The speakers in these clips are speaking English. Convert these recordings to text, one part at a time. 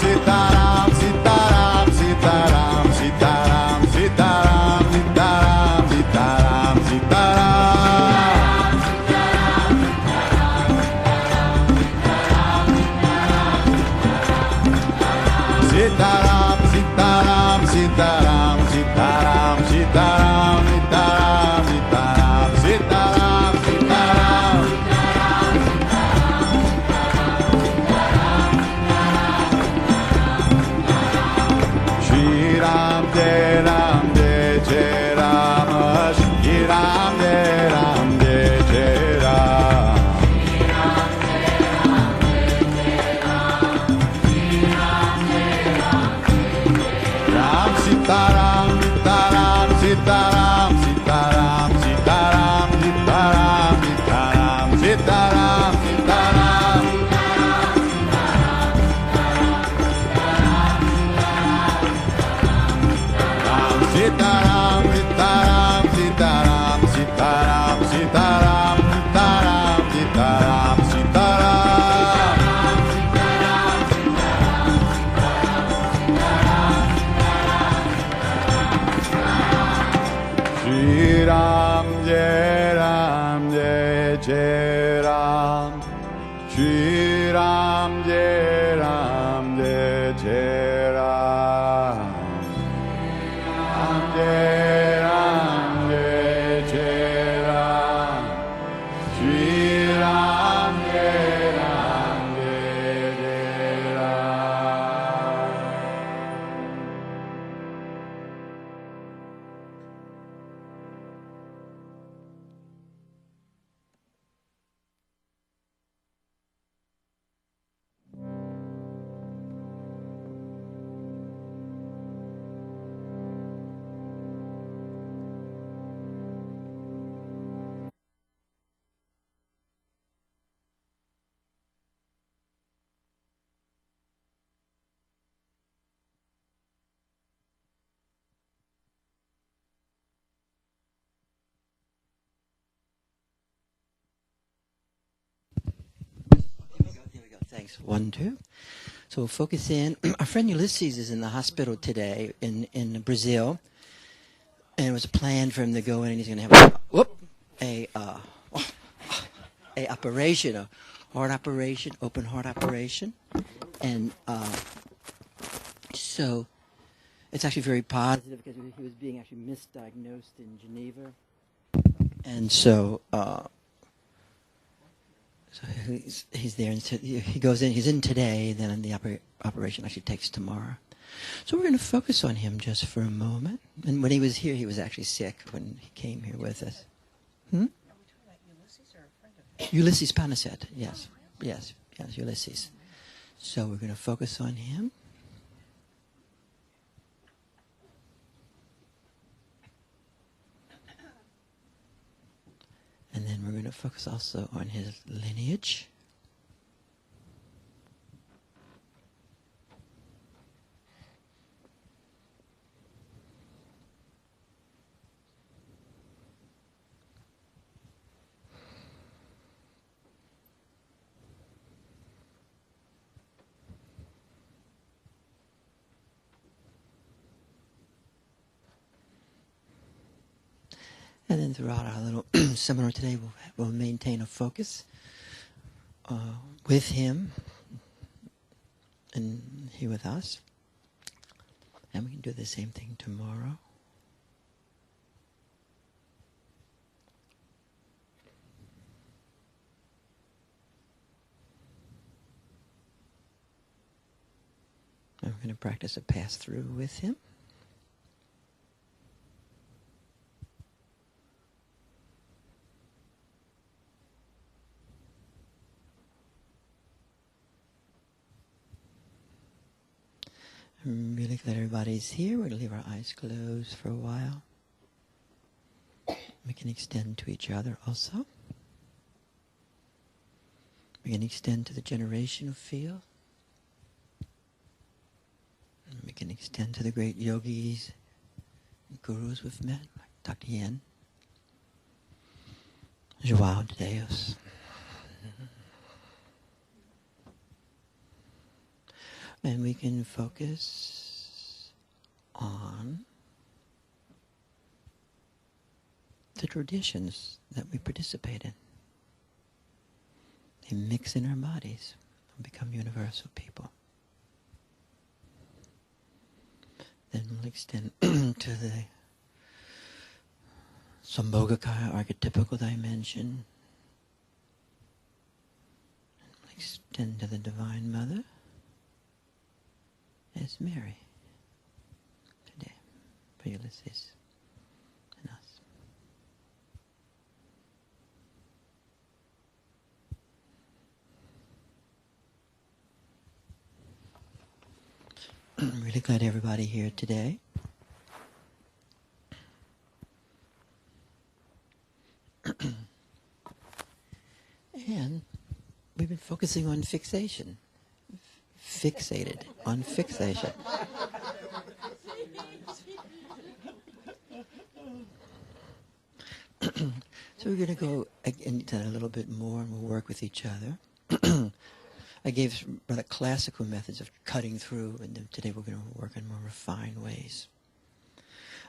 Sitaram, Sitaram, Sitaram, Sitaram, Sitaram, Sitaram, Sitaram, Sitaram. Sitaram, Sitaram, Sitaram, Sitaram, Sitaram, Sitaram, Sitaram, Sitaram, Sitaram. Shri Ram, Jai Ram, Jai Jai Ram, Shri Ram, Jai Ram, Jai Jai Ram. Ram Sitaram, Sitaram, Sitaram, Sitaram, Sitaram, Sitaram, Sitaram, Sitaram, Sitaram. Ram Sitaram, Sitaram, Sitaram, Sitaram, Sitaram, Sitaram, Sitaram, Sitaram. Shri Ram, Jai Ram, Jai Jai Ram. Shri Ram, Jai Ram, Jai Jai Ram. Ram, Jai Ram, Jai Jai Ram. Shri Ram, Jai Ram, Jai Jai Ram. Here we go. Thanks. 1, 2. So we'll focus in. Our friend Ulysses is in the hospital today in Brazil, and it was planned for him to go in, and he's going to have a operation, a heart operation, open heart operation, and so it's actually very positive because he was being actually misdiagnosed in Geneva, and so. So he's there, and he goes in. He's in today. Then the operation actually takes tomorrow. So we're going to focus on him just for a moment. And when he was here, he was actually sick when he came here with us. Are we talking about Ulysses or a friend of his? Ulysses Panaset. Yes, yes, Ulysses. So we're going to focus on him. And then we're going to focus also on his lineage. And then throughout our little seminar today, we'll maintain a focus with him and he with us. And we can do the same thing tomorrow. And we're going to practice a pass-through with him. I'm really glad everybody's here. We're going to leave our eyes closed for a while. We can extend to each other also. We can extend to the generational field. And we can extend to the great yogis and gurus we've met, like Dr. Yen, João de Deus. And we can focus on the traditions that we participate in. They mix in our bodies and become universal people. Then we'll extend to the Sambhogakaya archetypical dimension. And we'll extend to the Divine Mother as Mary today for Ulysses and us. I'm really glad everybody here today. And we've been focusing on fixation. Fixated on fixation. So we're going to go into that a little bit more, and we'll work with each other. I gave some rather classical methods of cutting through, and then today we're going to work in more refined ways.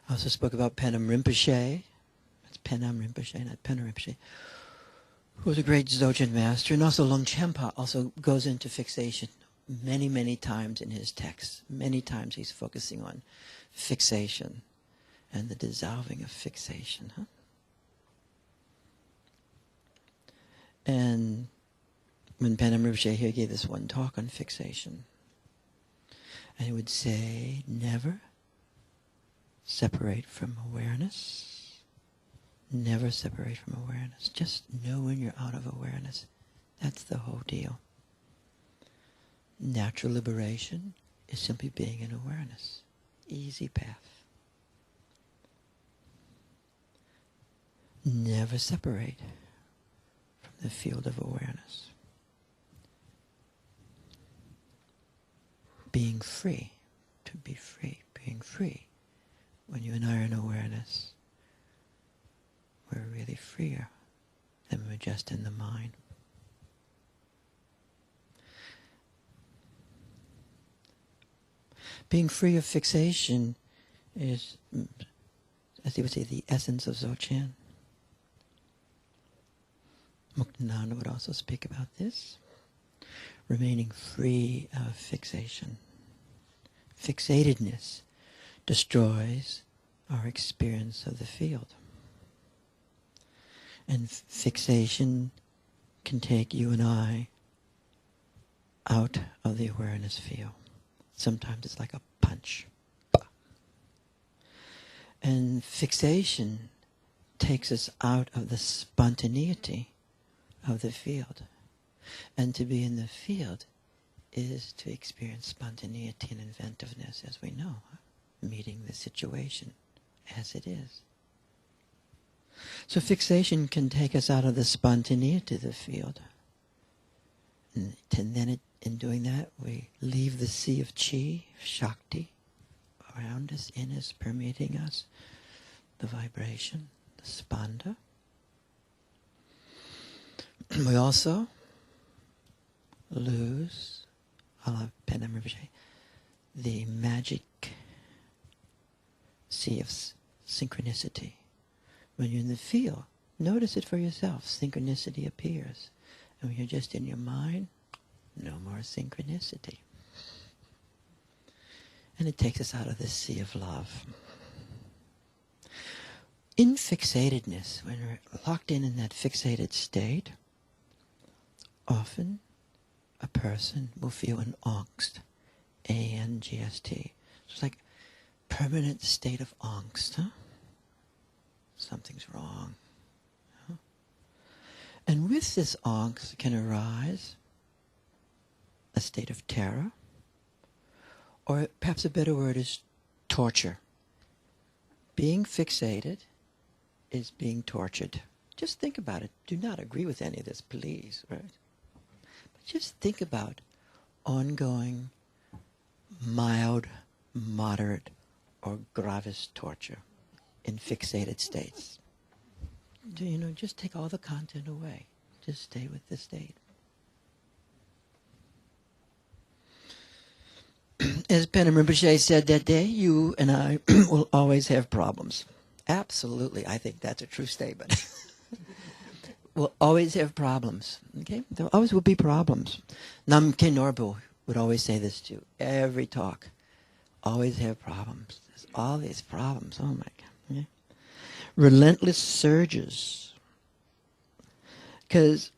I also spoke about Penam Rinpoche. That's Penam Rinpoche, not Penam Rinpoche, who was a great Dzogchen master. And also Longchenpa also goes into fixation many, many times in his texts. Many times he's focusing on fixation and the dissolving of fixation. And when Penam Rinpoche here gave this one talk on fixation, and he would say, never separate from awareness. Never separate from awareness. Just know when you're out of awareness. That's the whole deal. Natural liberation is simply being in awareness. Easy path. Never separate from the field of awareness. Being free, to be free, being free. When you and I are in awareness, we're really freer than we're just in the mind. Being free of fixation is, as they would say, the essence of Dzogchen. Muktananda would also speak about this. Remaining free of fixation. Fixatedness destroys our experience of the field. And fixation can take you and I out of the awareness field. Sometimes it's like a punch. And fixation takes us out of the spontaneity of the field. And to be in the field is to experience spontaneity and inventiveness, as we know, meeting the situation as it is. So fixation can take us out of the spontaneity of the field. And then in doing that, we leave the sea of chi, Shakti, around us, in us, permeating us, the vibration, the spanda. We also lose, a la Penam Rinpoche, the magic sea of synchronicity. When you're in the field, notice it for yourself. Synchronicity appears. And when you're just in your mind, no more synchronicity. And it takes us out of this sea of love. In fixatedness, when we're locked in that fixated state, often a person will feel an angst, A-N-G-S-T. So it's like permanent state of angst. Huh? Something's wrong. Huh? And with this angst can arise a state of terror, or perhaps a better word is torture. Being fixated is being tortured. Just think about it. Do not agree with any of this, please, right? But just think about ongoing, mild, moderate, or gravis torture in fixated states. Just take all the content away. Just stay with the state. As Pen Rinpoche said that day, you and I will always have problems. Absolutely, I think that's a true statement. We'll always have problems. Okay, there always will be problems. Nam Khe Norbu would always say this too. Every talk, always have problems. There's all these problems. Oh my God. Okay? Relentless surges, because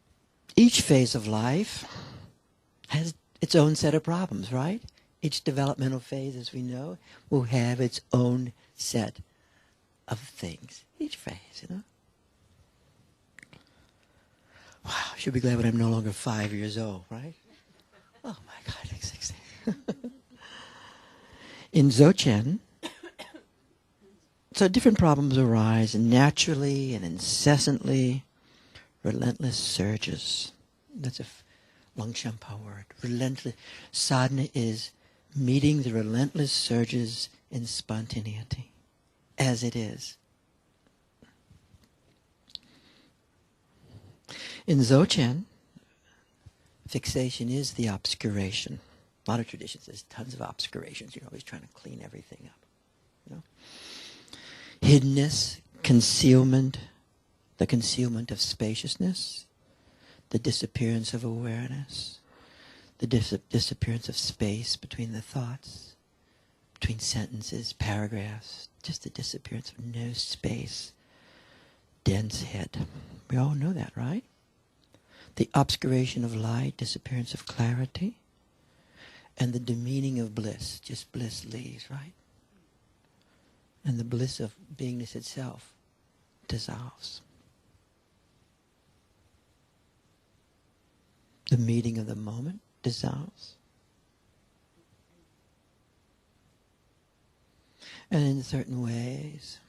each phase of life has its own set of problems, right? Each developmental phase, as we know, will have its own set of things. Each phase, you know. Wow, I should be glad when I'm no longer 5 years old, right? Oh my God, I'm 16. In Dzogchen, so different problems arise naturally and incessantly. Relentless surges. That's a Langshampa word. Relentless. Sadhana is meeting the relentless surges in spontaneity, as it is. In Dzogchen, fixation is the obscuration. A lot of traditions, there's tons of obscurations. You're always trying to clean everything up. You know? Hiddenness, concealment, the concealment of spaciousness, the disappearance of awareness, the disappearance of space between the thoughts, between sentences, paragraphs, just the disappearance of no space, dense head. We all know that, right? The obscuration of light, disappearance of clarity, and the demeaning of bliss, just bliss leaves, right? And the bliss of beingness itself dissolves. The meeting of the moment dissolves. And in certain ways,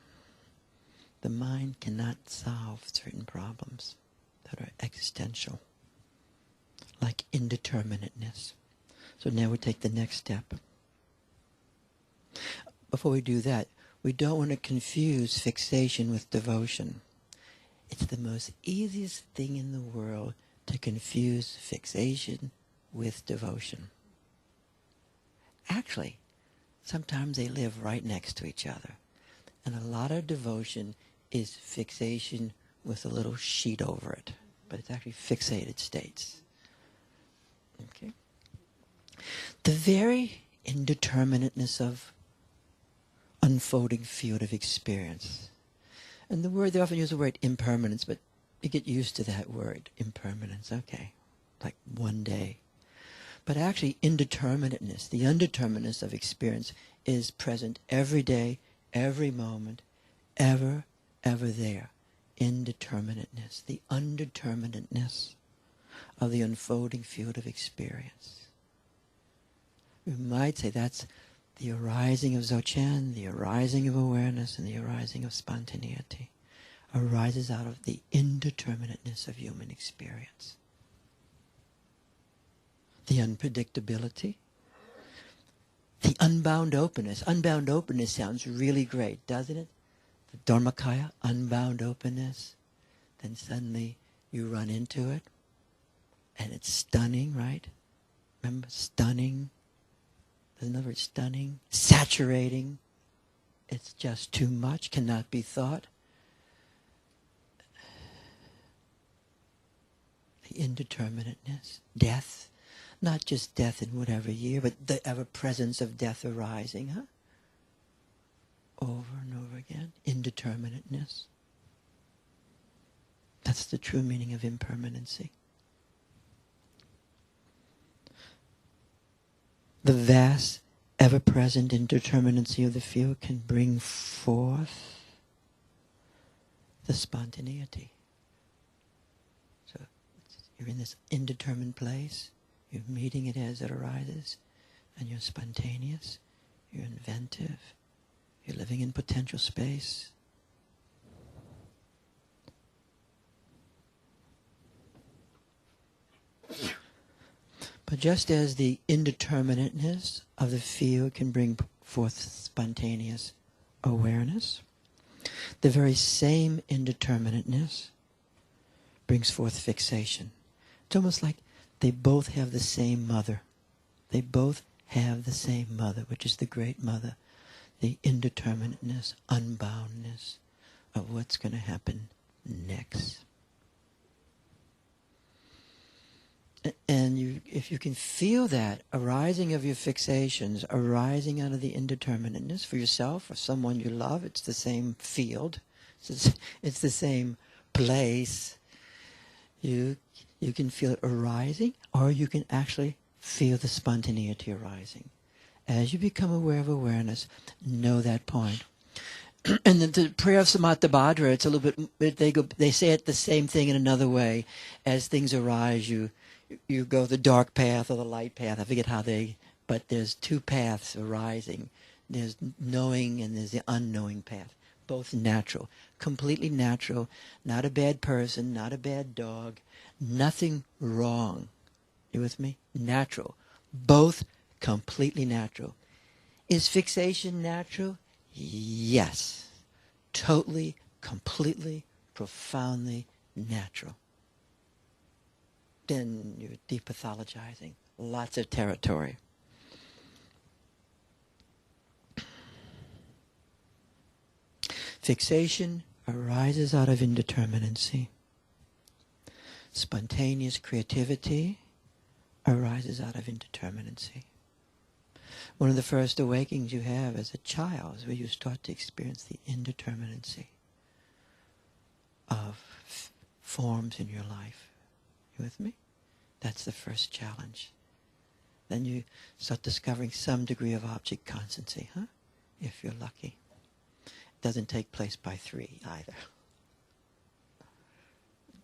the mind cannot solve certain problems that are existential, like indeterminateness. So now we take the next step. Before we do that, we don't want to confuse fixation with devotion. It's the most easiest thing in the world to confuse fixation with devotion. Actually, sometimes they live right next to each other. And a lot of devotion is fixation with a little sheet over it. But it's actually fixated states. Okay? The very indeterminateness of unfolding field of experience. And the word, they often use the word impermanence, but you get used to that word, impermanence. Okay, like one day. But actually, indeterminateness, the undeterminateness of experience is present every day, every moment, ever, ever there. Indeterminateness, the undeterminateness of the unfolding field of experience. We might say that's the arising of Dzogchen, the arising of awareness, and the arising of spontaneity arises out of the indeterminateness of human experience. The unpredictability, the unbound openness. Unbound openness sounds really great, doesn't it? The Dharmakaya, unbound openness. Then suddenly you run into it, and it's stunning, right? Remember, stunning. There's another word, stunning. Saturating. It's just too much, cannot be thought. The indeterminateness. Death. Not just death in whatever year, but the ever-presence of death arising, huh? Over and over again. Indeterminateness. That's the true meaning of impermanency. The vast, ever-present indeterminacy of the field can bring forth the spontaneity. So you're in this indeterminate place, you're meeting it as it arises, and you're spontaneous, you're inventive, you're living in potential space. But just as the indeterminateness of the field can bring forth spontaneous awareness, the very same indeterminateness brings forth fixation. It's almost like they both have the same mother. They both have the same mother, which is the great mother, the indeterminateness, unboundness of what's going to happen next. And if you can feel that arising of your fixations, arising out of the indeterminateness for yourself or someone you love, it's the same field, it's the same place. You can feel it arising, or you can actually feel the spontaneity arising. As you become aware of awareness, know that point. And the prayer of Samattabhadra, it's a little bit. They say it the same thing in another way. As things arise, you go the dark path or the light path. I forget how but there's two paths arising. There's knowing and there's the unknowing path. Both natural, completely natural. Not a bad person, not a bad dog, nothing wrong. You with me? Natural. Both completely natural. Is fixation natural? Yes. Totally, completely, profoundly natural. Then you're depathologizing. Lots of territory. Fixation arises out of indeterminacy. Spontaneous creativity arises out of indeterminacy. One of the first awakenings you have as a child is where you start to experience the indeterminacy of forms in your life. You with me? That's the first challenge. Then you start discovering some degree of object constancy, if you're lucky. It doesn't take place by 3 either.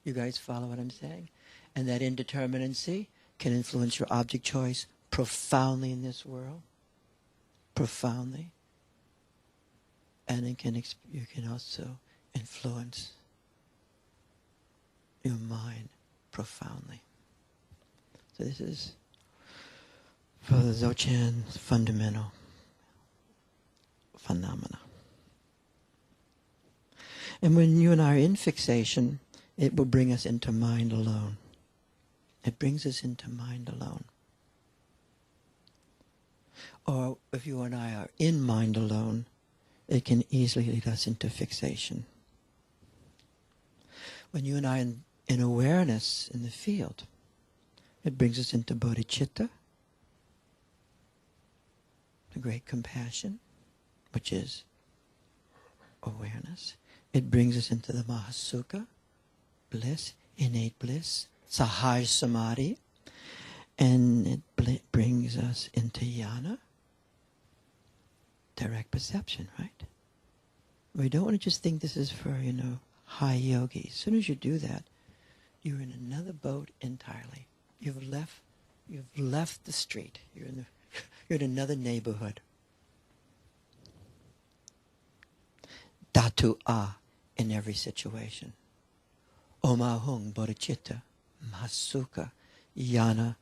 You guys follow what I'm saying? And that indeterminacy can influence your object choice profoundly in this world. Profoundly. And you can also influence your mind profoundly. So this is for the Dzogchen's fundamental phenomena. And when you and I are in fixation, it will bring us into mind alone. It brings us into mind alone. Or if you and I are in mind alone, it can easily lead us into fixation. When you and I are in awareness in the field, it brings us into bodhicitta, the great compassion, which is awareness. It brings us into the mahasukha, bliss, innate bliss, sahaj samadhi, and it brings us into jnana, direct perception, right? We don't want to just think this is for, high yogis. As soon as you do that, you're in another boat entirely. You've left the street. You're in another neighborhood. Dhatu A in every situation. Om Ahung Bodhicitta Mahasukha Jnana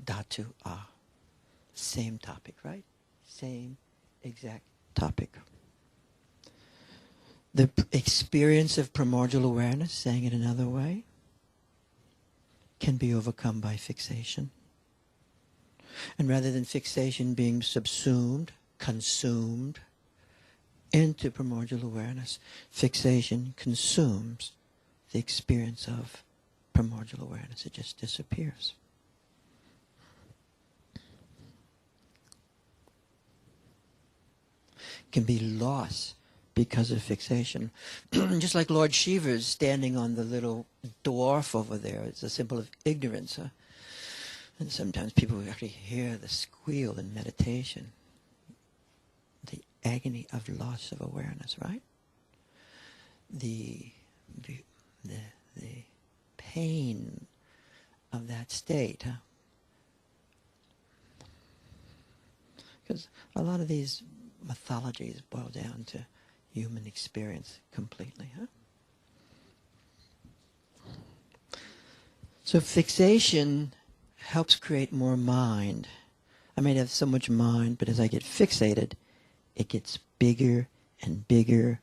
Dhatu A. Same topic, right? Same exact topic. The experience of primordial awareness, saying it another way, can be overcome by fixation. And rather than fixation being subsumed, consumed into primordial awareness, fixation consumes the experience of primordial awareness. It just disappears. It can be lost because of fixation. Just like Lord Shiva is standing on the little dwarf over there. It's a symbol of ignorance. And sometimes people actually hear the squeal in meditation. The agony of loss of awareness, right? The pain of that state. Because a lot of these mythologies boil down to human experience completely. So fixation helps create more mind. I may have so much mind, but as I get fixated, it gets bigger and bigger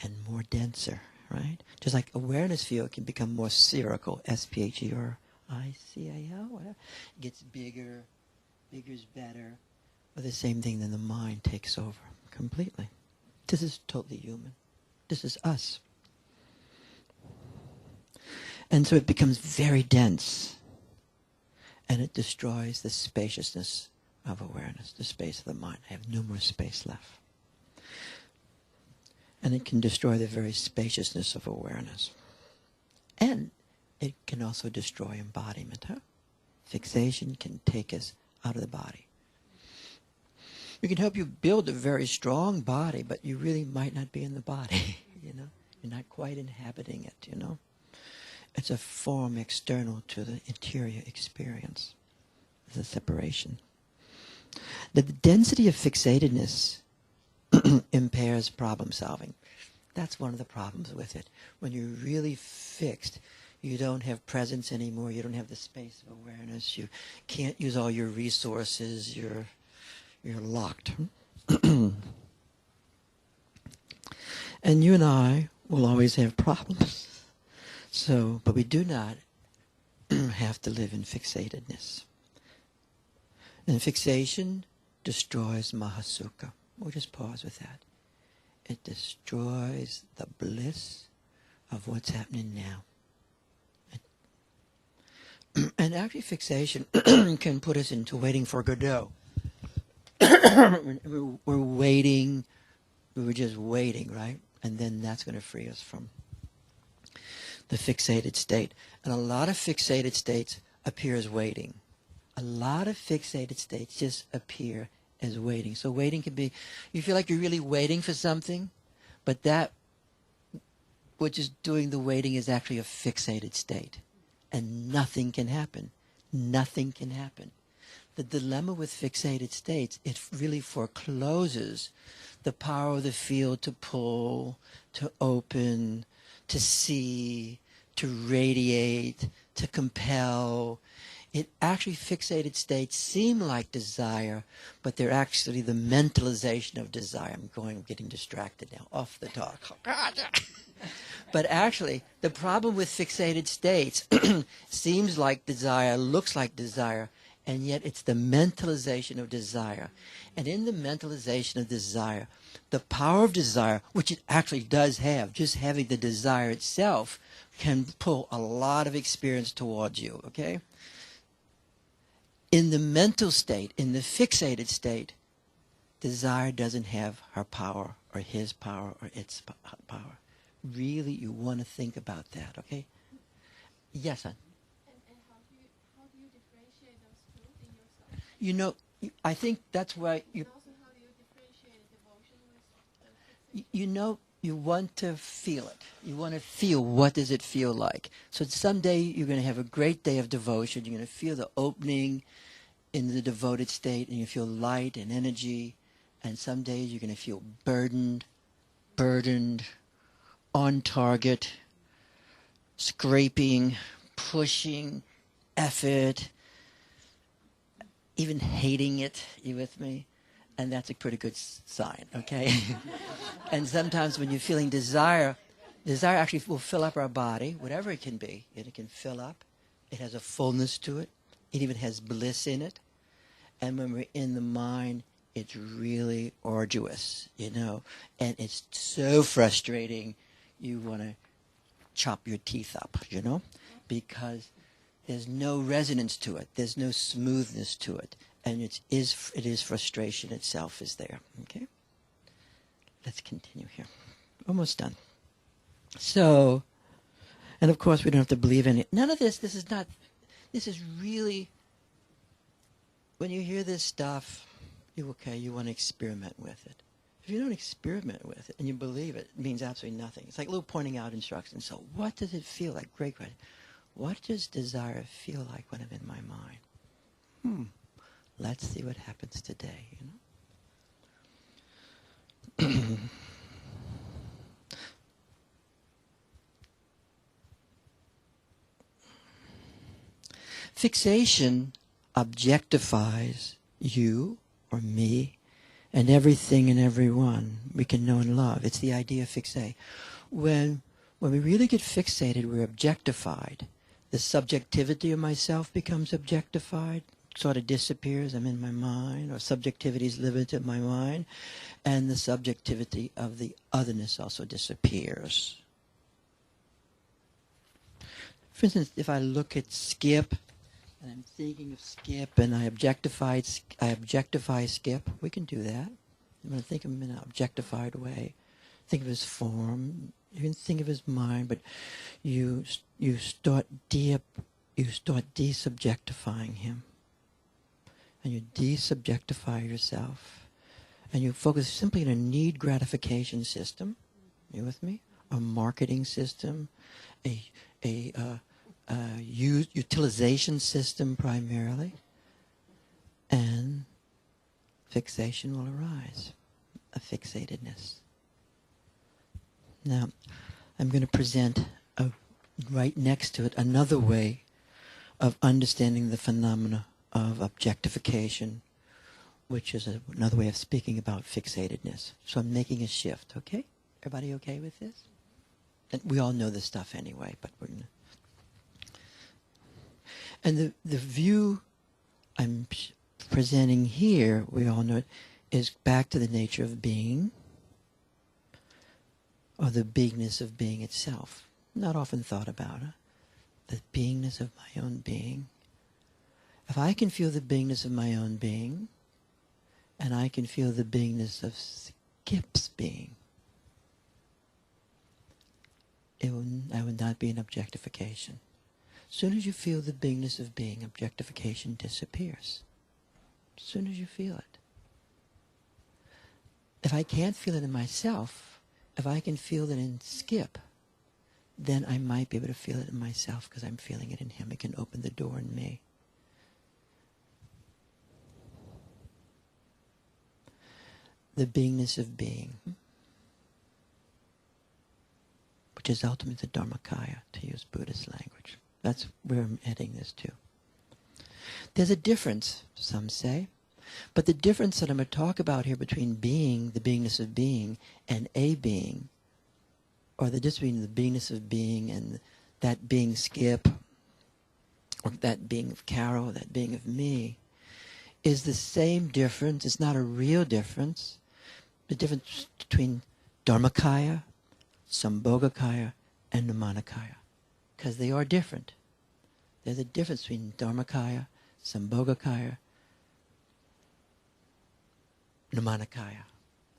and more denser, right? Just like awareness field can become more spherical, S-P-H-E-R-I-C-A-L, whatever. It gets bigger, bigger's better, or the same thing, then the mind takes over completely. This is totally human. This is us. And so it becomes very dense, and it destroys the spaciousness of awareness, the space of the mind. I have no more space left. And it can destroy the very spaciousness of awareness. And it can also destroy embodiment. Huh? Fixation can take us out of the body. It can help you build a very strong body, but you really might not be in the body. You know, you're not quite inhabiting it. You know, it's a form external to the interior experience. It's a separation. The density of fixatedness impairs problem solving. That's one of the problems with it. When you're really fixed, you don't have presence anymore. You don't have the space of awareness. You can't use all your resources. You're locked. And you and I will always have problems. So, but we do not have to live in fixatedness. And fixation destroys Mahasukha. We'll just pause with that. It destroys the bliss of what's happening now. And actually fixation can put us into waiting for Godot. We're waiting, we were just waiting, right? And then that's going to free us from the fixated state. And a lot of fixated states appear as waiting. A lot of fixated states just appear as waiting. So waiting can be, you feel like you're really waiting for something, but that which is doing the waiting is actually a fixated state. And nothing can happen. Nothing can happen. The dilemma with fixated states, it really forecloses the power of the field to pull, to open, to see, to radiate, to compel. It actually, fixated states seem like desire, but they're actually the mentalization of desire. I'm getting distracted now, off the talk. But actually, the problem with fixated states seems like desire, looks like desire, and yet it's the mentalization of desire. And in the mentalization of desire, the power of desire, which it actually does have, just having the desire itself, can pull a lot of experience towards you, okay? In the mental state, in the fixated state, desire doesn't have her power or his power or its power. Really, you want to think about that, okay? Yes, son? And how do you differentiate those two in yourself? You know, I think that's why you... And also, how do you differentiate devotion with You know, you want to feel it. You want to feel, what does it feel like? So someday you're going to have a great day of devotion. You're going to feel the opening in the devoted state, and you feel light and energy. And some days you're going to feel burdened, on target, scraping, pushing, effort, even hating it. You with me? And that's a pretty good sign, okay? And sometimes when you're feeling desire actually will fill up our body, whatever it can be. It can fill up. It has a fullness to it. It even has bliss in it. And when we're in the mind, it's really arduous, you know? And it's so frustrating. You want to chop your teeth up, you know? Because there's no resonance to it. There's no smoothness to it. And it is frustration itself is there. Okay? Let's continue here. Almost done. So, and of course we don't have to believe in it. None of this is really, when you hear this stuff, you want to experiment with it. If you don't experiment with it and you believe it, it means absolutely nothing. It's like a little pointing out instructions. So what does it feel like? Great question. What does desire feel like when I'm in my mind? Let's see what happens today, you know? Fixation objectifies you or me and everything and everyone we can know and love. It's the idea of fixate. When we really get fixated, we're objectified. The subjectivity of myself becomes objectified, sort of disappears. I'm in my mind, or subjectivity is limited in my mind, and the subjectivity of the otherness also disappears. For instance, if I look at Skip, and I'm thinking of Skip, and I objectify Skip, we can do that. I'm going to think of him in an objectified way. Think of his form. You can think of his mind, but you start desubjectifying him, and you desubjectify yourself, and you focus simply on a need gratification system. You with me? A marketing system, a utilization system primarily, and fixation will arise, a fixatedness. Now, I'm going to present right next to it another way of understanding the phenomena of objectification, which is another way of speaking about fixatedness. So I'm making a shift, okay? Everybody okay with this? And we all know this stuff anyway, but we're going to... And the view I'm presenting here, we all know it, is back to the nature of being, or the beingness of being itself. Not often thought about, huh? The beingness of my own being. If I can feel the beingness of my own being, and I can feel the beingness of Skip's being, I would not be an objectification. As soon as you feel the beingness of being, objectification disappears. As soon as you feel it. If I can't feel it in myself, if I can feel it in Skip, then I might be able to feel it in myself because I'm feeling it in him. It can open the door in me. The beingness of being, which is ultimately the Dharmakaya, to use Buddhist language. That's where I'm heading this to. There's a difference, some say, but the difference that I'm going to talk about here between being, the beingness of being, and a being, or the difference between the beingness of being and that being Skip, or that being of Carol, that being of me, is the same difference. It's not a real difference. The difference between Dharmakaya, Sambhogakaya, and Nirmanakaya, because they are different. There's a difference between Dharmakaya, Sambhogakaya, Nirmanakaya.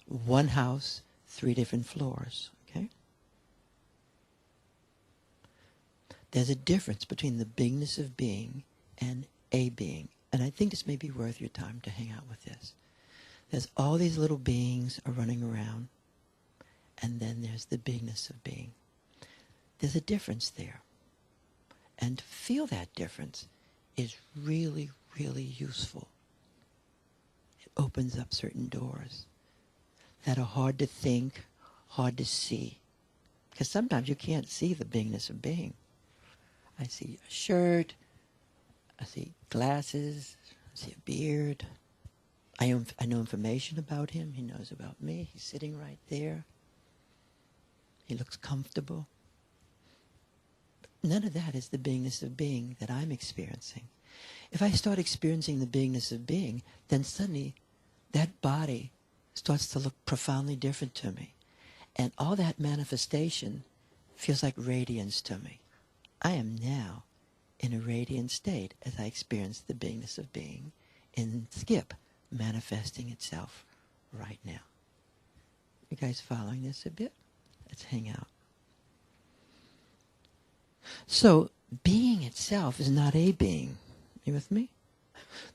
One house, 3 different floors. Okay? There's a difference between the beingness of being and a being. And I think this may be worth your time to hang out with this. There's all these little beings are running around, and then there's the beingness of being. There's a difference there. And to feel that difference is really, really useful. It opens up certain doors that are hard to think, hard to see. Because sometimes you can't see the beingness of being. I see a shirt, I see glasses, I see a beard. I know information about him, he knows about me, he's sitting right there. He looks comfortable. None of that is the beingness of being that I'm experiencing. If I start experiencing the beingness of being, then suddenly that body starts to look profoundly different to me. And all that manifestation feels like radiance to me. I am now in a radiant state as I experience the beingness of being in Skip manifesting itself right now. You guys following this a bit? Let's hang out. So, being itself is not a being. You with me?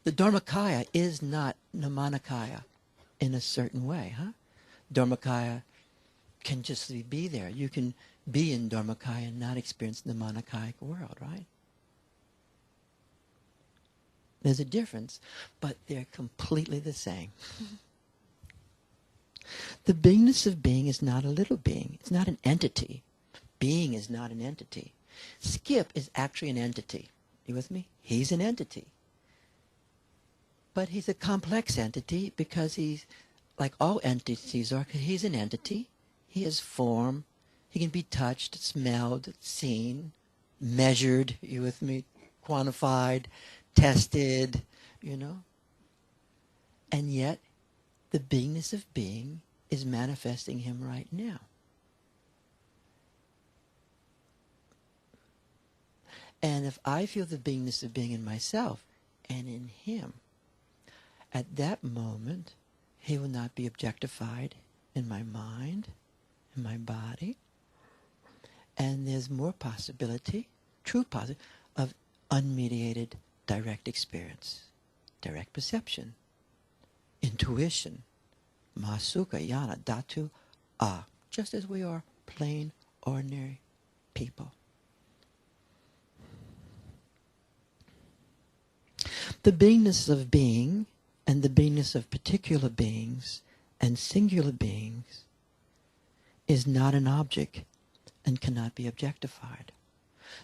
The Dharmakaya is not Nirmanakaya in a certain way, huh? Dharmakaya can just be there. You can be in Dharmakaya and not experience the Nirmanakaya world, right? There's a difference, but they're completely the same. The beingness of being is not a little being. It's not an entity. Being is not an entity. Skip is actually an entity. You with me? He's an entity. But he's a complex entity because he's, like all entities are, he's an entity. He has form. He can be touched, smelled, seen, measured, you with me? Quantified, tested, you know? And yet, the beingness of being is manifesting him right now. And if I feel the beingness of being in myself and in him, at that moment, he will not be objectified in my mind, in my body, and there's more possibility, true possibility, of unmediated direct experience, direct perception, intuition, Mahasukha, Jnana, Dhatu, just as we are plain, ordinary people. The beingness of being and the beingness of particular beings and singular beings is not an object and cannot be objectified.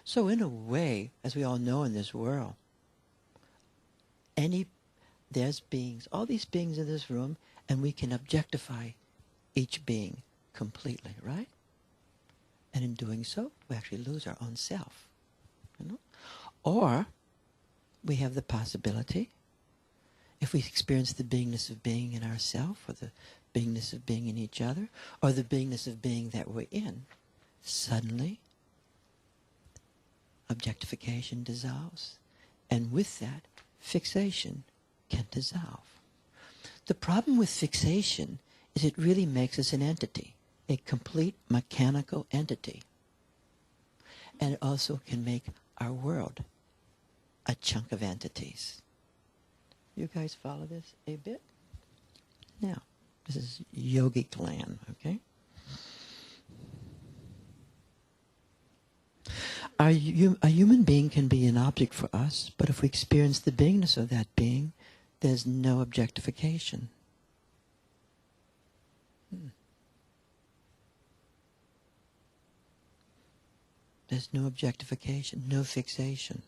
So in a way, as we all know in this world, there's beings, all these beings in this room, and we can objectify each being completely, right? And in doing so, we actually lose our own self. You know? Or we have the possibility, if we experience the beingness of being in ourselves, or the beingness of being in each other, or the beingness of being that we're in, suddenly objectification dissolves. And with that, fixation can dissolve. The problem with fixation is it really makes us an entity, a complete mechanical entity. And it also can make our world a chunk of entities. You guys follow this a bit? Now, this is yogic land, okay? A human being can be an object for us, but if we experience the beingness of that being, there's no objectification. There's no objectification, no fixation.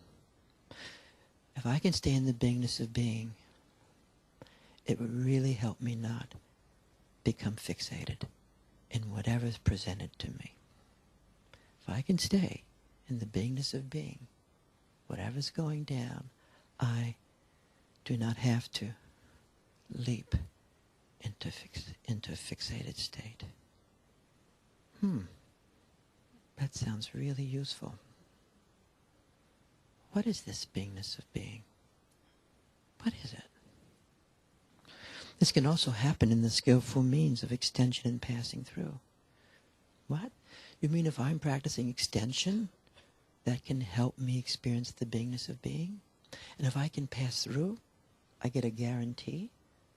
If I can stay in the beingness of being, it would really help me not become fixated in whatever's presented to me. If I can stay in the beingness of being, whatever's going down, I do not have to leap into a fixated state. That sounds really useful. What is this beingness of being? What is it? This can also happen in the skillful means of extension and passing through. What? You mean if I'm practicing extension, that can help me experience the beingness of being? And if I can pass through, I get a guarantee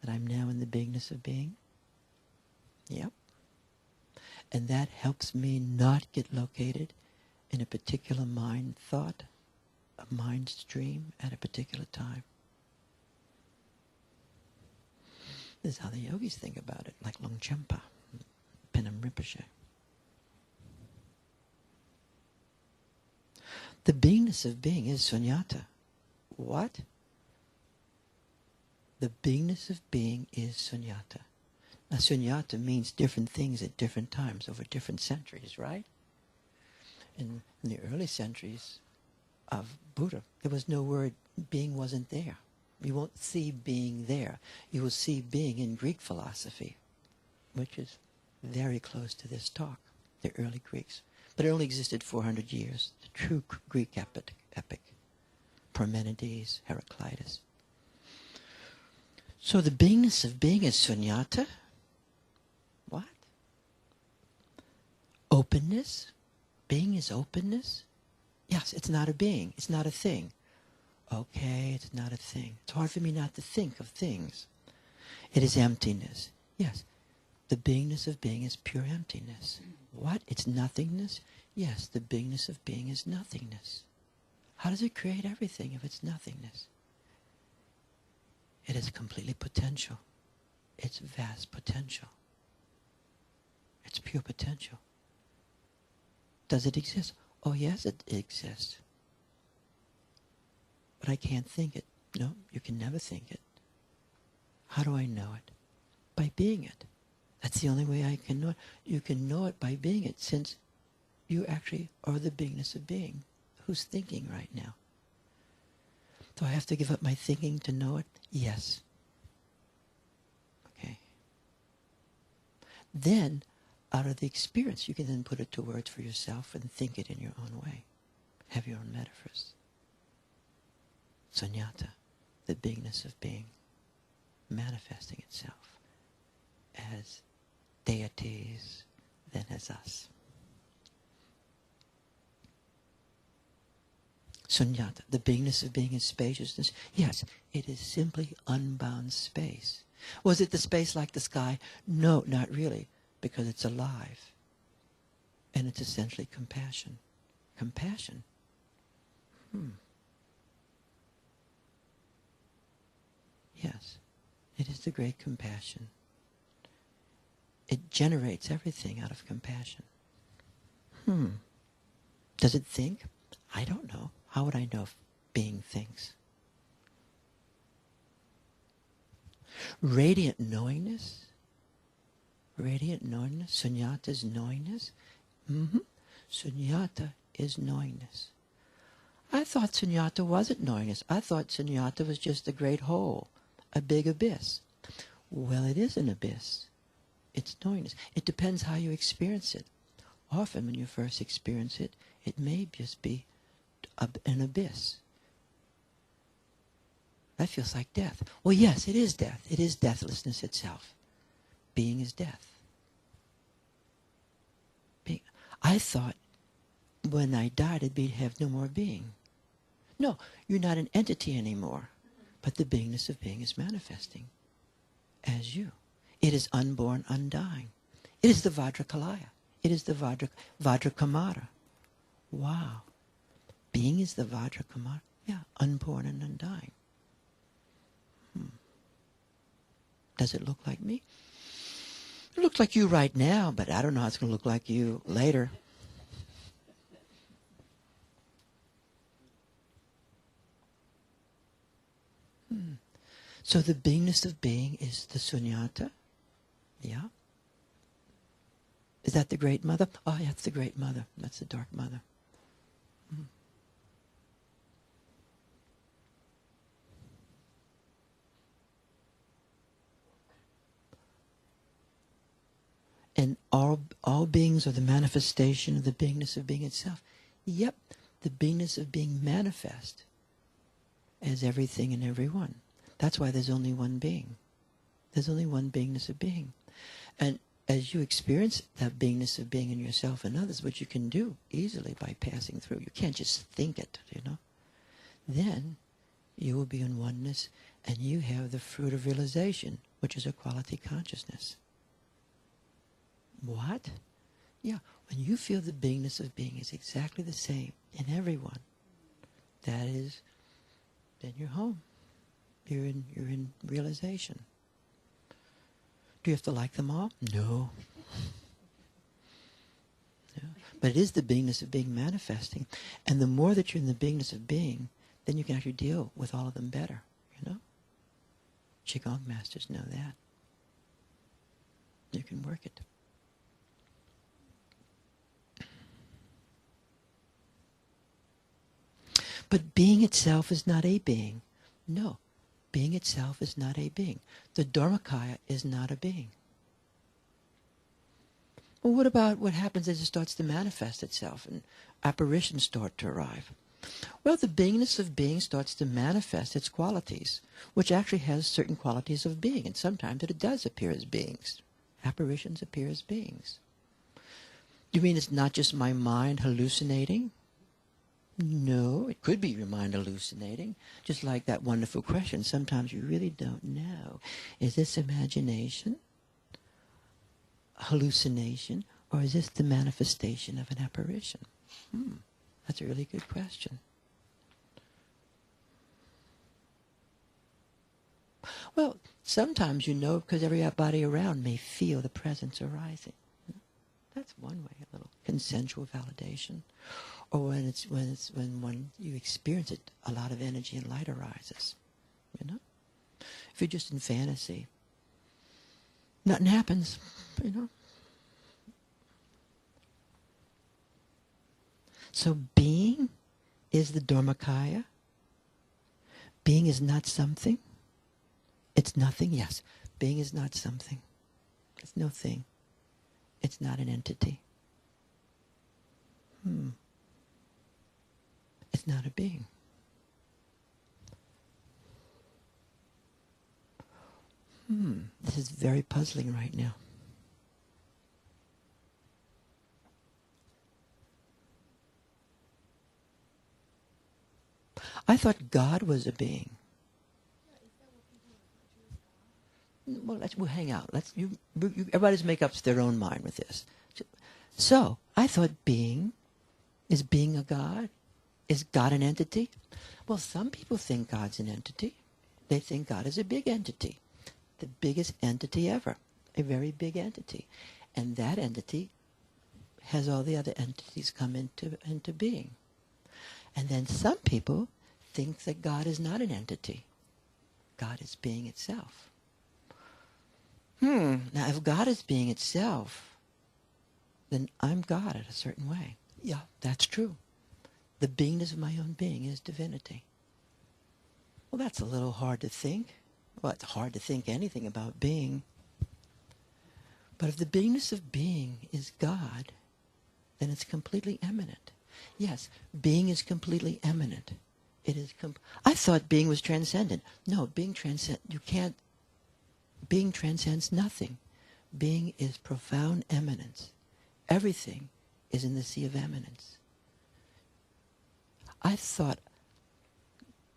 that I'm now in the beingness of being? Yep. And that helps me not get located in a particular mind thought, a mind stream at a particular time. This is how the yogis think about it, like Longchenpa, Penam Rinpoche. The beingness of being is sunyata. What? The beingness of being is sunyata. Now, sunyata means different things at different times over different centuries, right? In the early centuries of Buddha, there was no word, being wasn't there. You won't see being there. You will see being in Greek philosophy, which is very close to this talk, the early Greeks. But it only existed 400 years, the true Greek epic, Parmenides, Heraclitus. So the beingness of being is sunyata. What? Openness? Being is openness? Yes, it's not a being. It's not a thing. Okay, it's not a thing. It's hard for me not to think of things. It is emptiness. Yes, the beingness of being is pure emptiness. What? It's nothingness? Yes, the beingness of being is nothingness. How does it create everything if it's nothingness? It is completely potential. It's vast potential. It's pure potential. Does it exist? Oh yes, it exists. But I can't think it. No, you can never think it. How do I know it? By being it. That's the only way I can know it. You can know it by being it, since you actually are the beingness of being who's thinking right now. Do I have to give up my thinking to know it? Yes. Okay. Then, out of the experience, you can then put it to words for yourself and think it in your own way. Have your own metaphors. Sunyata, the beingness of being, manifesting itself as deities, then as us. Sunyata, the beingness of being is spaciousness. Yes, it is simply unbound space. Was it the space like the sky? No, not really, because it's alive. And it's essentially compassion. Compassion. Yes, it is the great compassion. It generates everything out of compassion. Does it think? I don't know. How would I know if being thinks? Radiant knowingness? Radiant knowingness? Sunyata is knowingness? Sunyata is knowingness. I thought sunyata wasn't knowingness. I thought sunyata was just a great hole, a big abyss. Well, it is an abyss. It's knowingness. It depends how you experience it. Often when you first experience it, it may just be an abyss. That feels like death. Well, yes, it is death. It is deathlessness itself. Being is death. I thought when I died I'd have no more being. No, you're not an entity anymore. But the beingness of being is manifesting as you. It is unborn, undying. It is the Vajrakalaya. It is the Vajrakamara. Wow. Being is the Vajrakamara. Yeah, unborn and undying. Does it look like me? It looks like you right now, but I don't know how it's going to look like you later. So the beingness of being is the sunyata. Yeah. Is that the Great Mother? Oh, yeah, that's the Great Mother. That's the Dark Mother. And all beings are the manifestation of the beingness of being itself. Yep, the beingness of being manifest as everything and everyone. That's why there's only one being. There's only one beingness of being. And as you experience that beingness of being in yourself and others, which you can do easily by passing through, you can't just think it, then you will be in oneness and you have the fruit of realization, which is a quality consciousness. What? Yeah, when you feel the beingness of being is exactly the same in everyone, that is, then you're home. You're in realization. Do you have to like them all? No. No. But it is the beingness of being manifesting. And the more that you're in the beingness of being, then you can actually deal with all of them better, Qigong masters know that. You can work it. But being itself is not a being. No. Being itself is not a being. The Dharmakaya is not a being. Well, what about what happens as it starts to manifest itself and apparitions start to arrive? Well, the beingness of being starts to manifest its qualities, which actually has certain qualities of being, and sometimes it does appear as beings. Apparitions appear as beings. You mean it's not just my mind hallucinating? No, it could be your mind hallucinating. Just like that wonderful question, sometimes you really don't know. Is this imagination, hallucination, or is this the manifestation of an apparition? That's a really good question. Well, sometimes because everybody around may feel the presence arising. That's one way, a little consensual validation. Or when you experience it, a lot of energy and light arises. If you're just in fantasy, nothing happens. So being is the Dharmakaya. being is not something. It's nothing, yes. Being is not something. It's no thing. It's not an entity. It's not a being. This is very puzzling right now. I thought God was a being. Well, we'll hang out. Everybody's make up their own mind with this. So, I thought being is being a God. Is God an entity? Well, some people think God's an entity. They think God is a big entity. The biggest entity ever. A very big entity. And that entity has all the other entities come into being. And then some people think that God is not an entity. God is being itself. Now, if God is being itself, then I'm God in a certain way. Yeah, that's true. The beingness of my own being is divinity. Well, that's a little hard to think. Well, it's hard to think anything about being. But if the beingness of being is God, then it's completely immanent. Yes, being is completely immanent. It is. I thought being was transcendent. No, being you can't. Being transcends nothing. Being is profound eminence. Everything is in the sea of eminence. I thought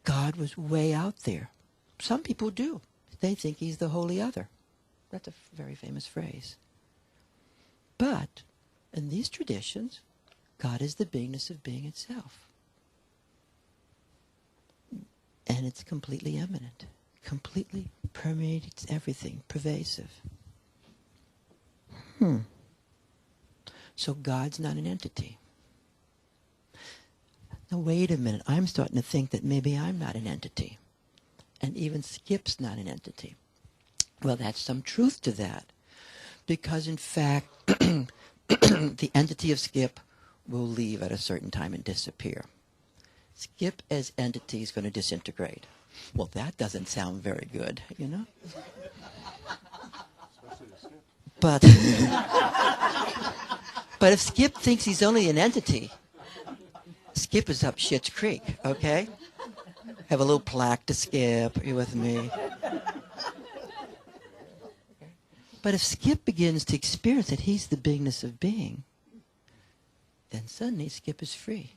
God was way out there. Some people do. They think he's the holy other. That's a very famous phrase. But in these traditions, God is the beingness of being itself. And it's completely immanent. Completely permeates everything, pervasive. So God's not an entity. Now wait a minute, I'm starting to think that maybe I'm not an entity. And even Skip's not an entity. Well, that's some truth to that. Because in fact, the entity of Skip will leave at a certain time and disappear. Skip as entity is going to disintegrate. Well, that doesn't sound very good, you know? But if Skip thinks he's only an entity, Skip is up Schitt's Creek, okay? Have a little plaque to Skip. Are you with me? But if Skip begins to experience that he's the beingness of being, then suddenly Skip is free.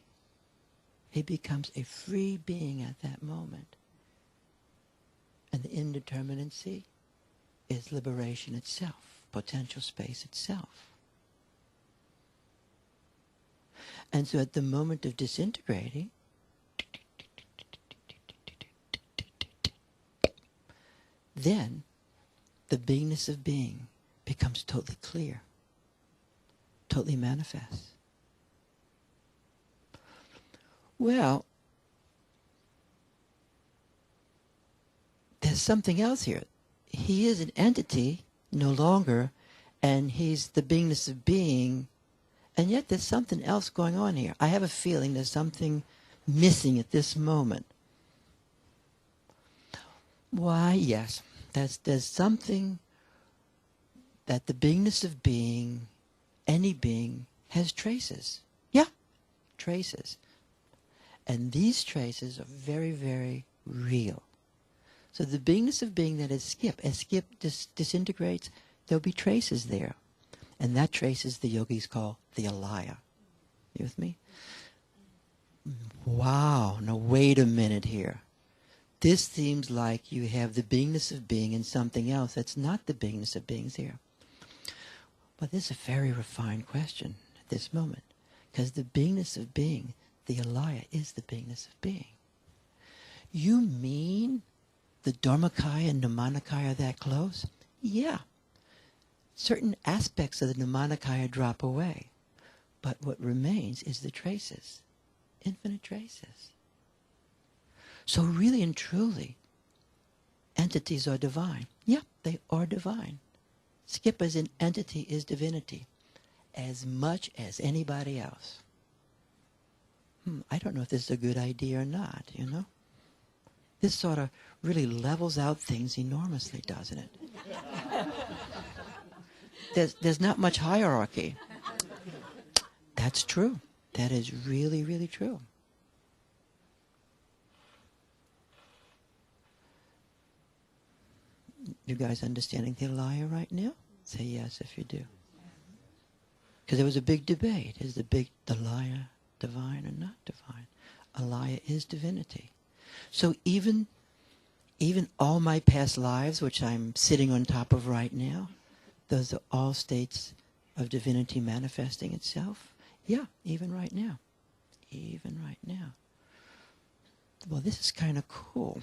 He becomes a free being at that moment. And the indeterminacy is liberation itself, potential space itself. And so at the moment of disintegrating, then the beingness of being becomes totally clear, totally manifest. Well, there's something else here. He is an entity no longer, and he's the beingness of being, and yet there's something else going on here. I have a feeling there's something missing at this moment. Why, yes, there's something that the beingness of being, any being, has traces. Yeah, traces. And these traces are very, very real. So the beingness of being that is Skip, as Skip disintegrates, there'll be traces there. And that traces the yogis call the alaya. You with me? Wow, now wait a minute here. This seems like you have the beingness of being in something else that's not the beingness of beings here. But this is a very refined question at this moment. Because the beingness of being, the alaya, is the beingness of being. You mean the Dharmakaya and Nirmanakaya are that close? Yeah. Certain aspects of the Nirmanakaya drop away. But what remains is the traces. Infinite traces. So really and truly, entities are divine. Yeah, they are divine. Skip as an entity is divinity. As much as anybody else. I don't know if this is a good idea or not, you know? This sort of really levels out things enormously, doesn't it? There's not much hierarchy. That's true. That is really, really true. You guys understanding the alaya right now? Say yes if you do. Because there was a big debate. Is the alaya divine or not divine? Alaya is divinity. So even all my past lives, which I'm sitting on top of right now, those are all states of divinity manifesting itself. Yeah, even right now. Even right now. Well, this is kind of cool.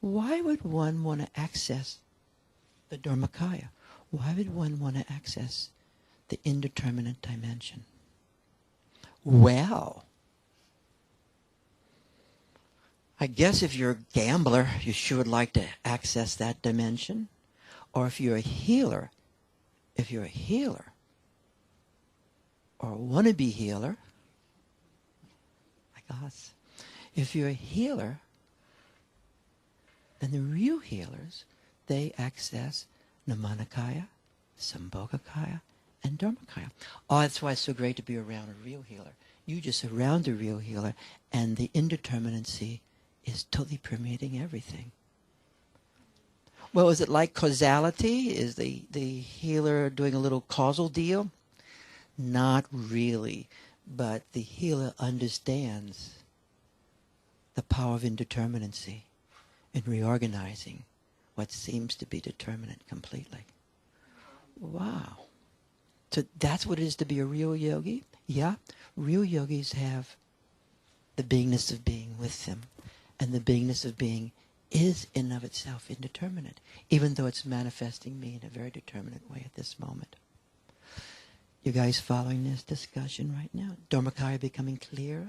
Why would one want to access the Dharmakaya? Why would one want to access the indeterminate dimension? Well, I guess if you're a gambler, you sure would like to access that dimension. Or if you're a healer, or a wannabe healer, like us, if you're a healer, then the real healers, they access Nirmanakaya, Sambhogakaya, and Dharmakaya. Oh, that's why it's so great to be around a real healer. You just around a real healer, and the indeterminacy is totally permeating everything. Well, is it like causality? Is the healer doing a little causal deal? Not really. But the healer understands the power of indeterminacy in reorganizing what seems to be determinate completely. Wow. So that's what it is to be a real yogi? Yeah. Real yogis have the beingness of being with them. And the beingness of being is in and of itself indeterminate, even though it's manifesting me in a very determinate way at this moment. You guys following this discussion right now? Dharmakaya becoming clearer?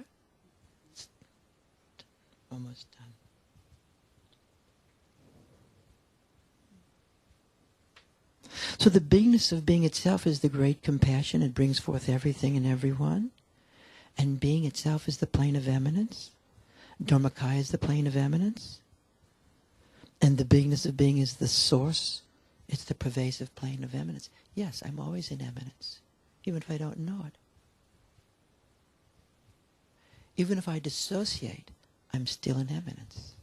It's almost done. So the beingness of being itself is the great compassion. It brings forth everything and everyone. And being itself is the plane of eminence. Dharmakaya is the plane of eminence. And the beingness of being is the source. It's the pervasive plane of eminence. Yes, I'm always in eminence, even if I don't know it. Even if I dissociate, I'm still in eminence.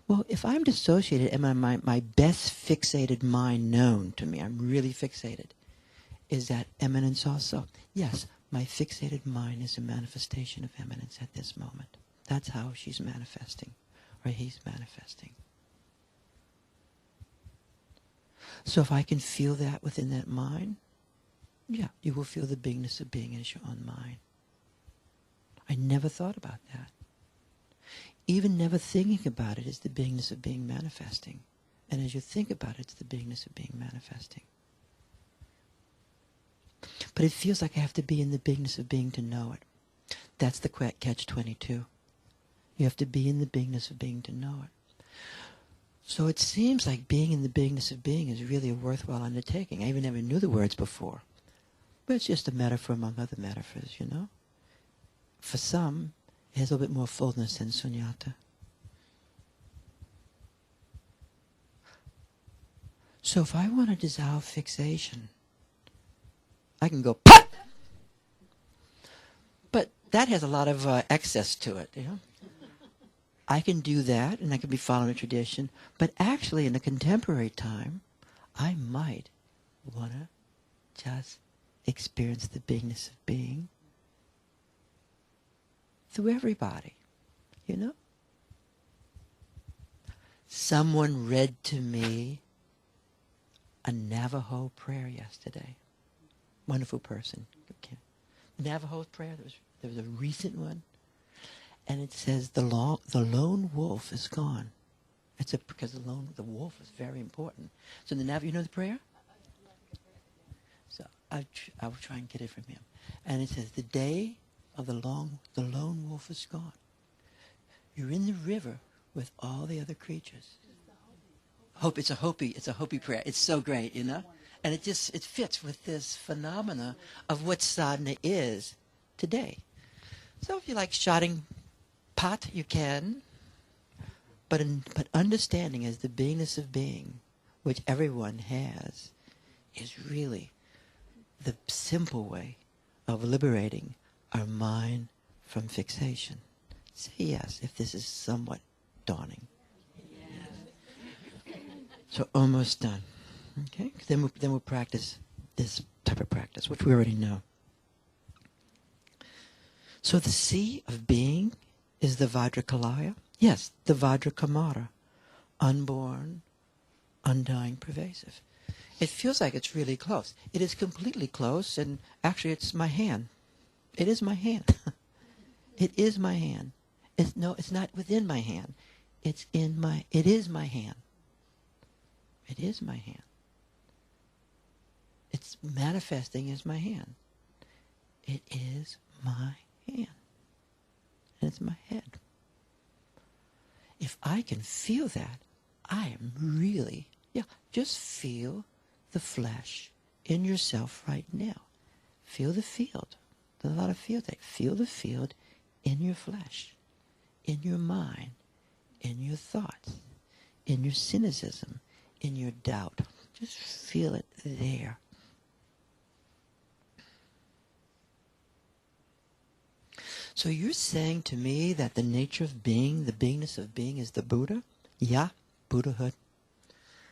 Well, if I'm dissociated and my best fixated mind known to me, I'm really fixated, is that eminence also? Yes, my fixated mind is a manifestation of eminence at this moment. That's how she's manifesting, or he's manifesting. So if I can feel that within that mind, yeah, you will feel the beingness of being as your own mind. I never thought about that. Even never thinking about it is the beingness of being manifesting. And as you think about it, it's the beingness of being manifesting. But it feels like I have to be in the beingness of being to know it. That's the catch-22. You have to be in the beingness of being to know it. So it seems like being in the beingness of being is really a worthwhile undertaking. I even never knew the words before. But it's just a metaphor among other metaphors, you know. For some, it has a little bit more fullness than sunyata. So if I want to dissolve fixation, I can go, PUT! But that has a lot of excess to it, you know. I can do that, and I can be following a tradition. But actually, in a contemporary time, I might want to just experience the beingness of being through everybody, you know? Someone read to me a Navajo prayer yesterday. Wonderful person. Okay. Navajo prayer, there was a recent one. And it says the lone wolf is gone. It's because the wolf is very important. So the Navajo, you know the prayer? So I will try and get it from him. And it says, the day of the lone wolf is gone. You're in the river with all the other creatures. Hope, it's a Hopi prayer. It's so great, you know? And it fits with this phenomena of what sadhana is today. So if you like shotting pot, you can. But understanding as the beingness of being, which everyone has, is really the simple way of liberating our mind from fixation. Say yes if this is somewhat daunting. Yes. So almost done. Okay? Then we'll practice this type of practice, which we already know. So the sea of being is the Vajrakalaya. Yes, the Vajrakamara. Unborn, undying, pervasive. It feels like it's really close. It is completely close, and actually it's my hand. It is my hand. It is my hand. It's not within my hand. It is my hand. It is my hand. It's manifesting as my hand. It is my hand. And it's my head. If I can feel that, I am really, just feel the flesh in yourself right now. Feel the field. There's a lot of field there. Feel the field in your flesh, in your mind, in your thoughts, in your cynicism, in your doubt. Just feel it there. So you're saying to me that the nature of being, the beingness of being is the Buddha? Yeah, Buddhahood.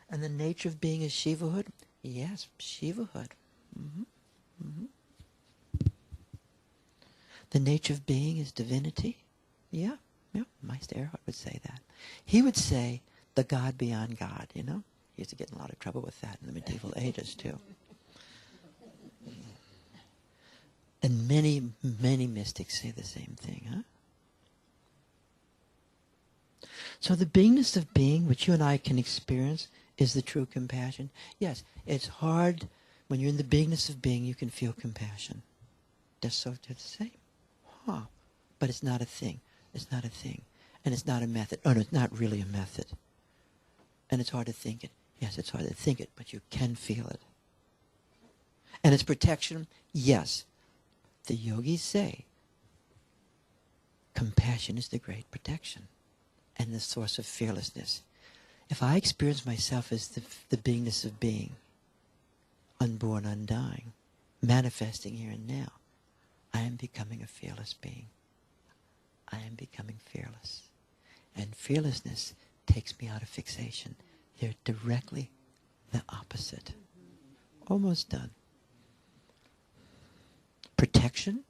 And the nature of being is Shivahood? Yes, Shivahood. Mm-hmm. Mm-hmm. The nature of being is divinity? Yeah, Meister Eckhart would say that. He would say the God beyond God, He used to get in a lot of trouble with that in the medieval ages too. And many, many mystics say the same thing, huh? So the beingness of being, which you and I can experience, is the true compassion. Yes, it's hard. When you're in the beingness of being, you can feel compassion. They're the same. Huh. But it's not a thing. It's not a thing. And it's not a method. Oh, no, it's not really a method. And it's hard to think it. Yes, it's hard to think it, but you can feel it. And it's protection? Yes. The yogis say compassion is the great protection and the source of fearlessness. If I experience myself as the beingness of being, unborn, undying, manifesting here and now, I am becoming a fearless being. I am becoming fearless. And fearlessness takes me out of fixation. They're directly the opposite. Almost done. Protection?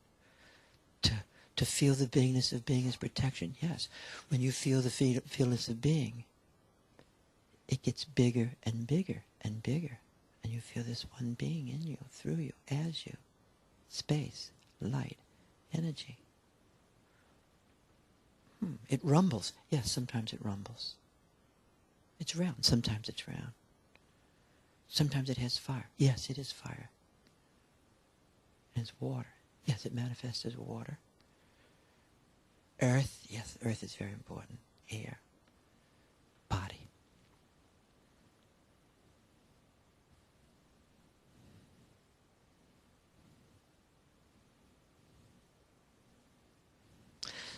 To feel the beingness of being is protection? Yes. When you feel the fearless of being, it gets bigger and bigger and bigger. And you feel this one being in you, through you, as you. Space, light, energy. It rumbles. Yes, sometimes it rumbles. It's round. Sometimes it's round. Sometimes it has fire. Yes, it is fire. And it's water. Yes, it manifests as water. Earth. Yes, earth is very important. Air. Body.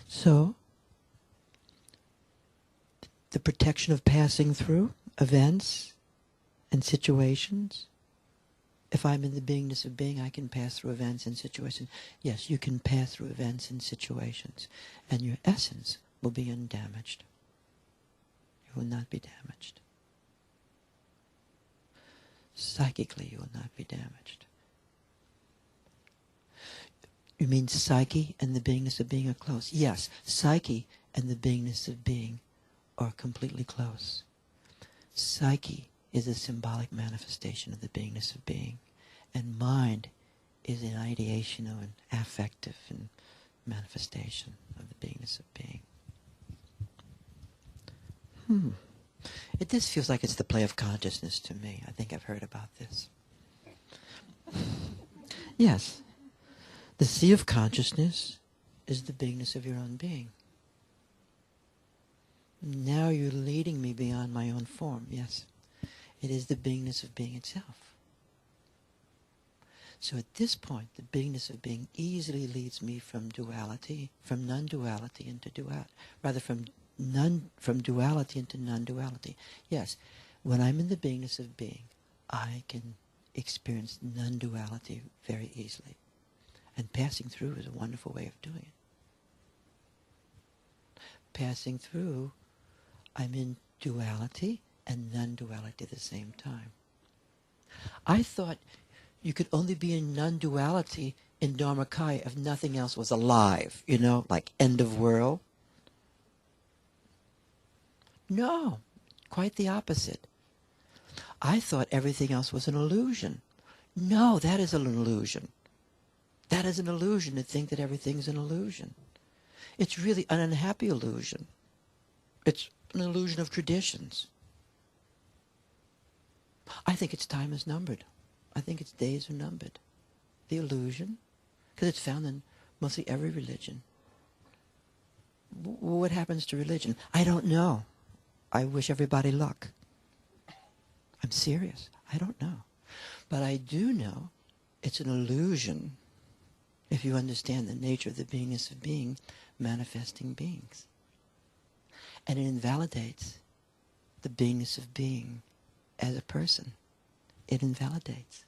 So, the protection of passing through events and situations. If I'm in the beingness of being, I can pass through events and situations. Yes, you can pass through events and situations, and your essence will be undamaged. You will not be damaged. Psychically, you will not be damaged. You mean psyche and the beingness of being are close? Yes, psyche and the beingness of being are completely close. Psyche is a symbolic manifestation of the beingness of being, and mind is an ideation or an affective and manifestation of the beingness of being. This feels like it's the play of consciousness to me. I think I've heard about this. Yes. The sea of consciousness is the beingness of your own being. Now you're leading me beyond my own form. Yes. It is the beingness of being itself. So at this point, the beingness of being easily leads me from duality, from non-duality into duality, rather from duality into non-duality. Yes, when I'm in the beingness of being, I can experience non-duality very easily. And passing through is a wonderful way of doing it. Passing through, I'm in duality and non-duality at the same time. I thought you could only be in non-duality in Dharmakaya if nothing else was alive, like end of world. No, quite the opposite. I thought everything else was an illusion. No, that is an illusion. That is an illusion to think that everything's an illusion. It's really an unhappy illusion. It's an illusion of traditions. I think its time is numbered. I think its days are numbered. The illusion, because it's found in mostly every religion. What happens to religion? I don't know. I wish everybody luck. I'm serious. I don't know. But I do know it's an illusion if you understand the nature of the beingness of being manifesting beings. And it invalidates the beingness of being as a person. It invalidates.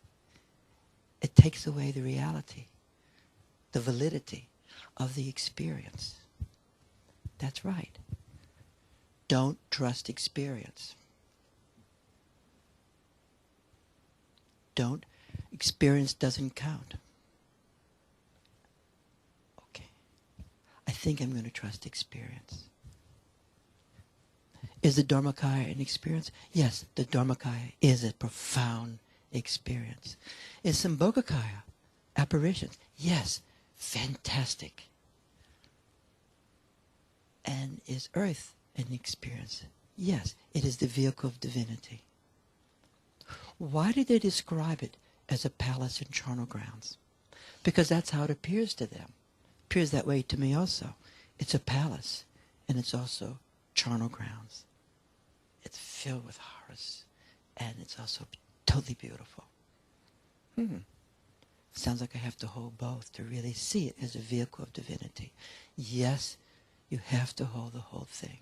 It takes away the reality, the validity of the experience. That's right. Don't trust experience. Experience doesn't count. Okay. I think I'm going to trust experience. Is the Dharmakaya an experience? Yes, the Dharmakaya is a profound experience. Is Sambhogakaya apparitions? Yes, fantastic. And is earth an experience? Yes, it is the vehicle of divinity. Why did they describe it as a palace in charnel grounds? Because that's how it appears to them. It appears that way to me also. It's a palace, and it's also charnel grounds. It's filled with horrors, and it's also totally beautiful. Sounds like I have to hold both to really see it as a vehicle of divinity. Yes, you have to hold the whole thing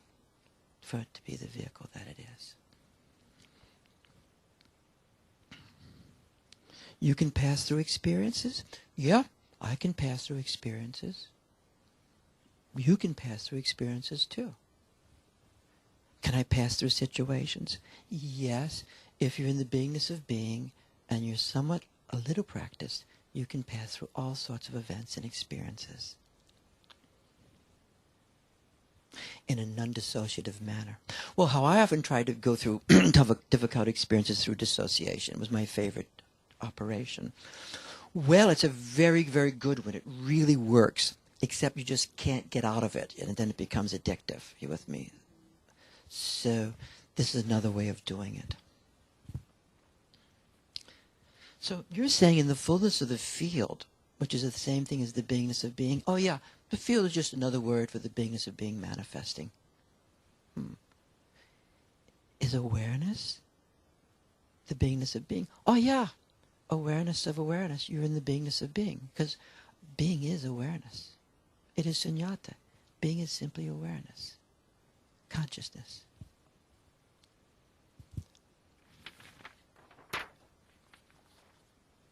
for it to be the vehicle that it is. You can pass through experiences? Yeah, I can pass through experiences. You can pass through experiences too. Can I pass through situations? Yes, if you're in the beingness of being and you're somewhat a little practiced, you can pass through all sorts of events and experiences in a non-dissociative manner. Well, how I often try to go through difficult experiences through dissociation was my favorite operation. Well, it's a very, very good one. It really works, except you just can't get out of it, and then it becomes addictive. You with me? So this is another way of doing it. So you're saying in the fullness of the field, which is the same thing as the beingness of being. Oh yeah, the field is just another word for the beingness of being manifesting. Is awareness the beingness of being? Oh yeah, awareness of awareness. You're in the beingness of being, because being is awareness. It is sunyata. Being is simply awareness, consciousness.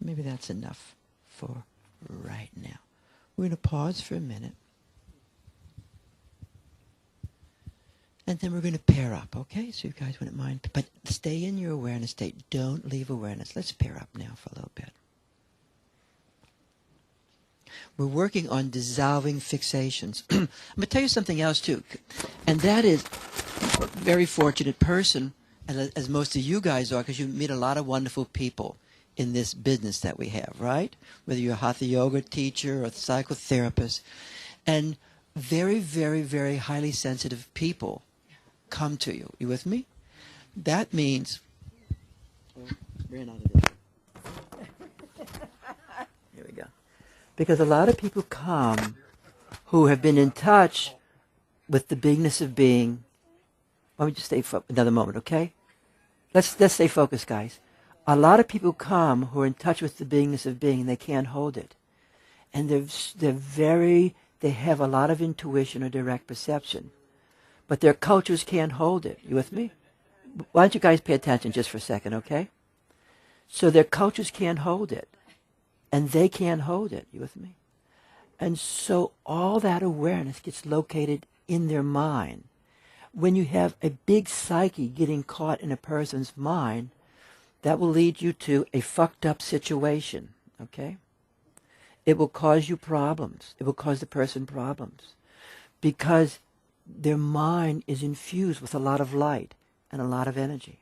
Maybe that's enough for right now. We're going to pause for a minute. And then we're going to pair up, okay? So you guys wouldn't mind. But stay in your awareness state. Don't leave awareness. Let's pair up now for a little bit. We're working on dissolving fixations. I'm going to tell you something else too. And that is, a very fortunate person, as most of you guys are, because you meet a lot of wonderful people in this business that we have, right? Whether you're a hatha yoga teacher or a psychotherapist. And very, very, very highly sensitive people come to you. You with me? That means... ran out of this. Here we go. Because a lot of people come who have been in touch with the beingness of being. Let me just stay another moment, okay? Let's stay focused, guys. A lot of people come who are in touch with the beingness of being and they can't hold it. And they have a lot of intuition or direct perception. But their cultures can't hold it. You with me? Why don't you guys pay attention just for a second, okay? So their cultures can't hold it. And they can't hold it. You with me? And so all that awareness gets located in their mind. When you have a big psyche getting caught in a person's mind, that will lead you to a fucked up situation, okay? It will cause you problems. It will cause the person problems. Because their mind is infused with a lot of light and a lot of energy.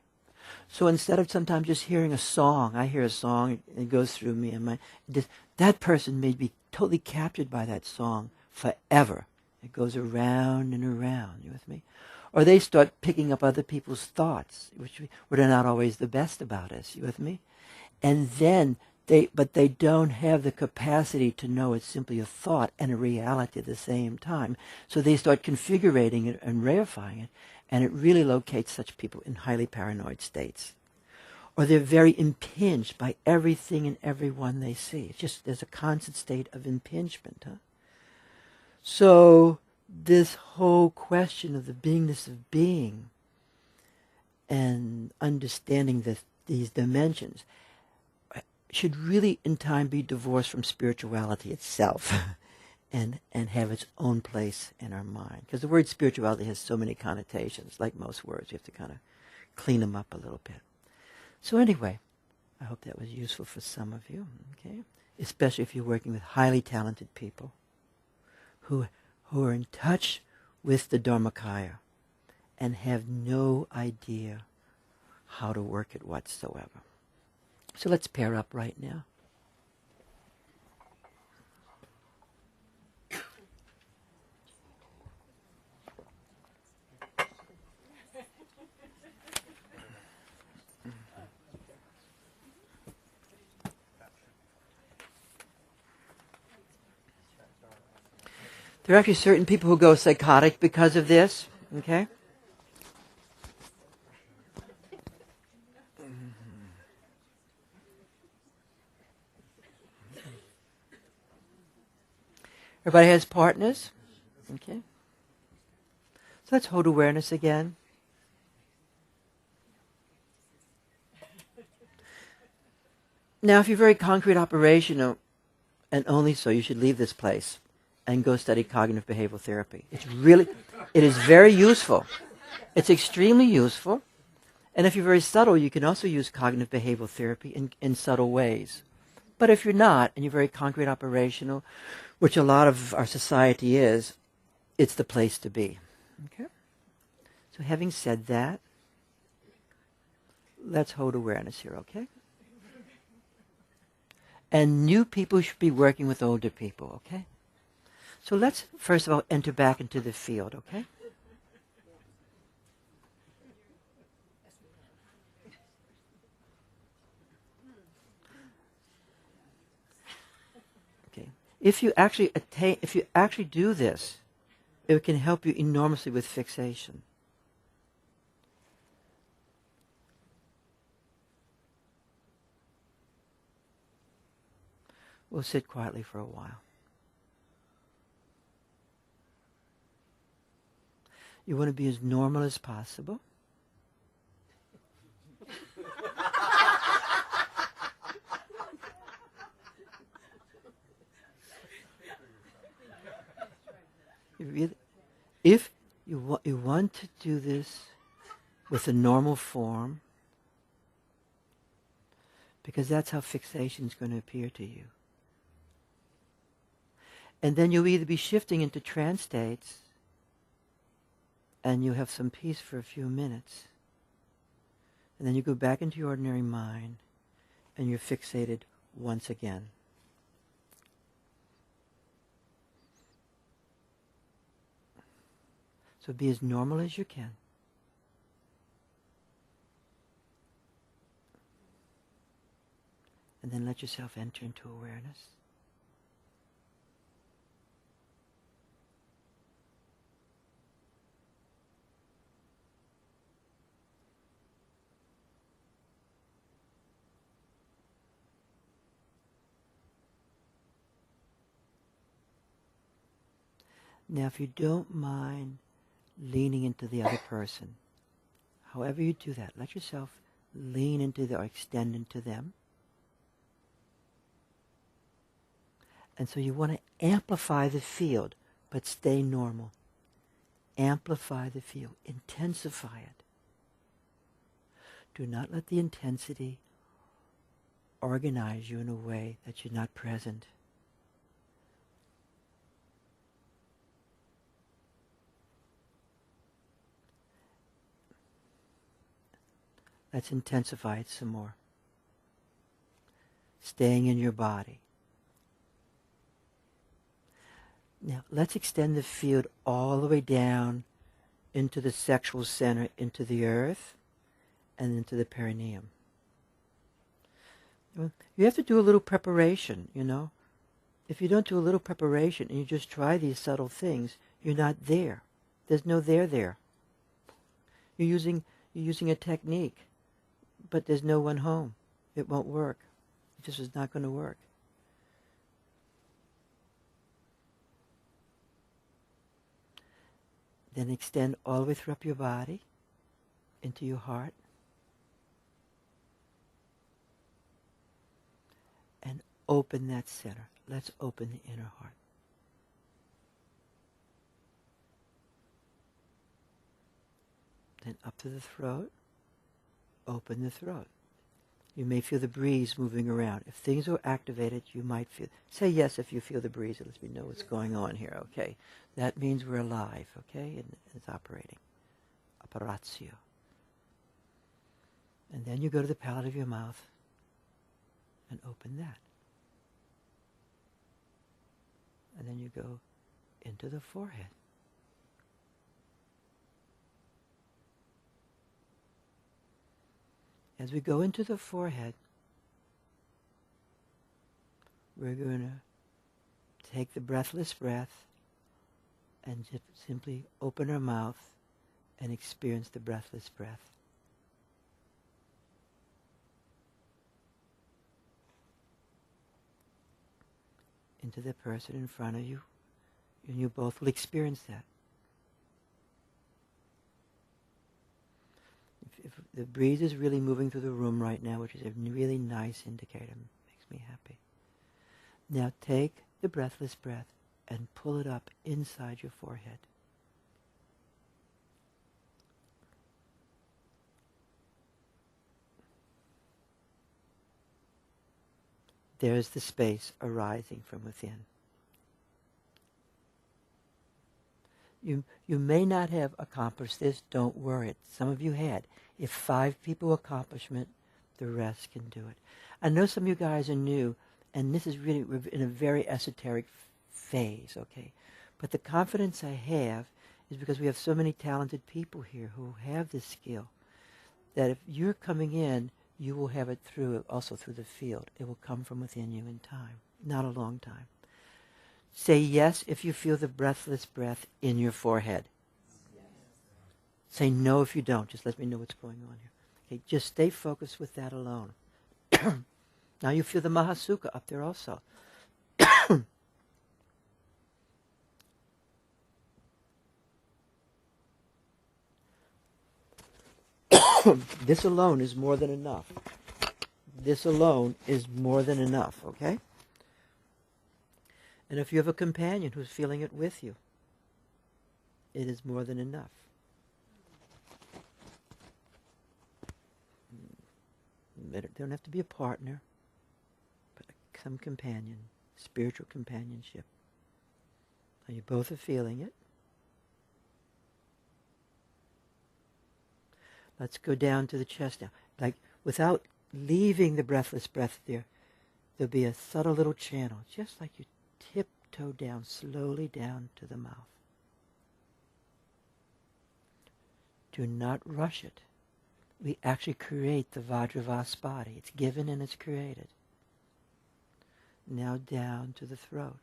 So instead of sometimes just hearing a song, I hear a song, it goes through me and that person may be totally captured by that song forever. It goes around and around, you with me? Or they start picking up other people's thoughts, which are not always the best about us, you with me? And then but they don't have the capacity to know it's simply a thought and a reality at the same time. So they start configuring it and reifying it, and it really locates such people in highly paranoid states. Or they're very impinged by everything and everyone they see. It's just there's a constant state of impingement. Huh? So this whole question of the beingness of being and understanding these dimensions should really in time be divorced from spirituality itself and have its own place in our mind. Because the word spirituality has so many connotations. Like most words, you have to kind of clean them up a little bit. So anyway, I hope that was useful for some of you, okay? Especially if you're working with highly talented people who are in touch with the Dharmakaya and have no idea how to work it whatsoever. So let's pair up right now. There are actually certain people who go psychotic because of this, okay? Everybody has partners? Okay. So let's hold awareness again. Now, if you're very concrete operational, and only so, you should leave this place and go study cognitive behavioral therapy. It is very useful. It's extremely useful. And if you're very subtle, you can also use cognitive behavioral therapy in subtle ways. But if you're not, and you're very concrete operational, which a lot of our society is, it's the place to be. Okay? So having said that, let's hold awareness here, okay? And new people should be working with older people, okay? So let's, first of all, enter back into the field, okay? Okay. If you actually do this, it can help you enormously with fixation. We'll sit quietly for a while. You want to be as normal as possible. If you want to do this with a normal form, because that's how fixation is going to appear to you. And then you'll either be shifting into trance states and you have some peace for a few minutes. And then you go back into your ordinary mind and you're fixated once again. So be as normal as you can. And then let yourself enter into awareness. Now, if you don't mind leaning into the other person, however you do that, let yourself lean into or extend into them. And so you want to amplify the field, but stay normal. Amplify the field. Intensify it. Do not let the intensity organize you in a way that you're not present. Let's intensify it some more. Staying in your body. Now, let's extend the field all the way down into the sexual center, into the earth, and into the perineum. You have to do a little preparation, you know. If you don't do a little preparation and you just try these subtle things, you're not there. There's no there. You're using a technique, but there's no one home. It won't work. It just is not going to work. Then extend all the way through up your body, into your heart. And open that center. Let's open the inner heart. Then up to the throat. Open the throat. You may feel the breeze moving around. If things are activated, you might feel... Say yes if you feel the breeze. It lets me know what's going on here, okay? That means we're alive, okay? And it's operating. Apparatio. And then you go to the palate of your mouth and open that. And then you go into the forehead. As we go into the forehead, we're going to take the breathless breath and just simply open our mouth and experience the breathless breath. Into the person in front of you, and you both will experience that. If the breeze is really moving through the room right now, which is a really nice indicator, makes me happy. Now take the breathless breath and pull it up inside your forehead. There's the space arising from within. You may not have accomplished this, don't worry. Some of you had. If 5 people accomplish it, the rest can do it. I know some of you guys are new, and this is really in a very esoteric phase, okay? But the confidence I have is because we have so many talented people here who have this skill, that if you're coming in, you will have it also through the field. It will come from within you in time, not a long time. Say yes if you feel the breathless breath in your forehead. Yes. Say no if you don't. Just let me know what's going on here. Okay, just stay focused with that alone. Now you feel the Mahasukha up there also. This alone is more than enough. This alone is more than enough, okay? And if you have a companion who's feeling it with you, it is more than enough. They don't have to be a partner, but some companion, spiritual companionship. And you both are feeling it. Let's go down to the chest now. Like, without leaving the breathless breath there, there'll be a subtle little channel, just like you tiptoe down, slowly down to the mouth. Do not rush it. We actually create the Vajravas body. It's given and it's created. Now down to the throat.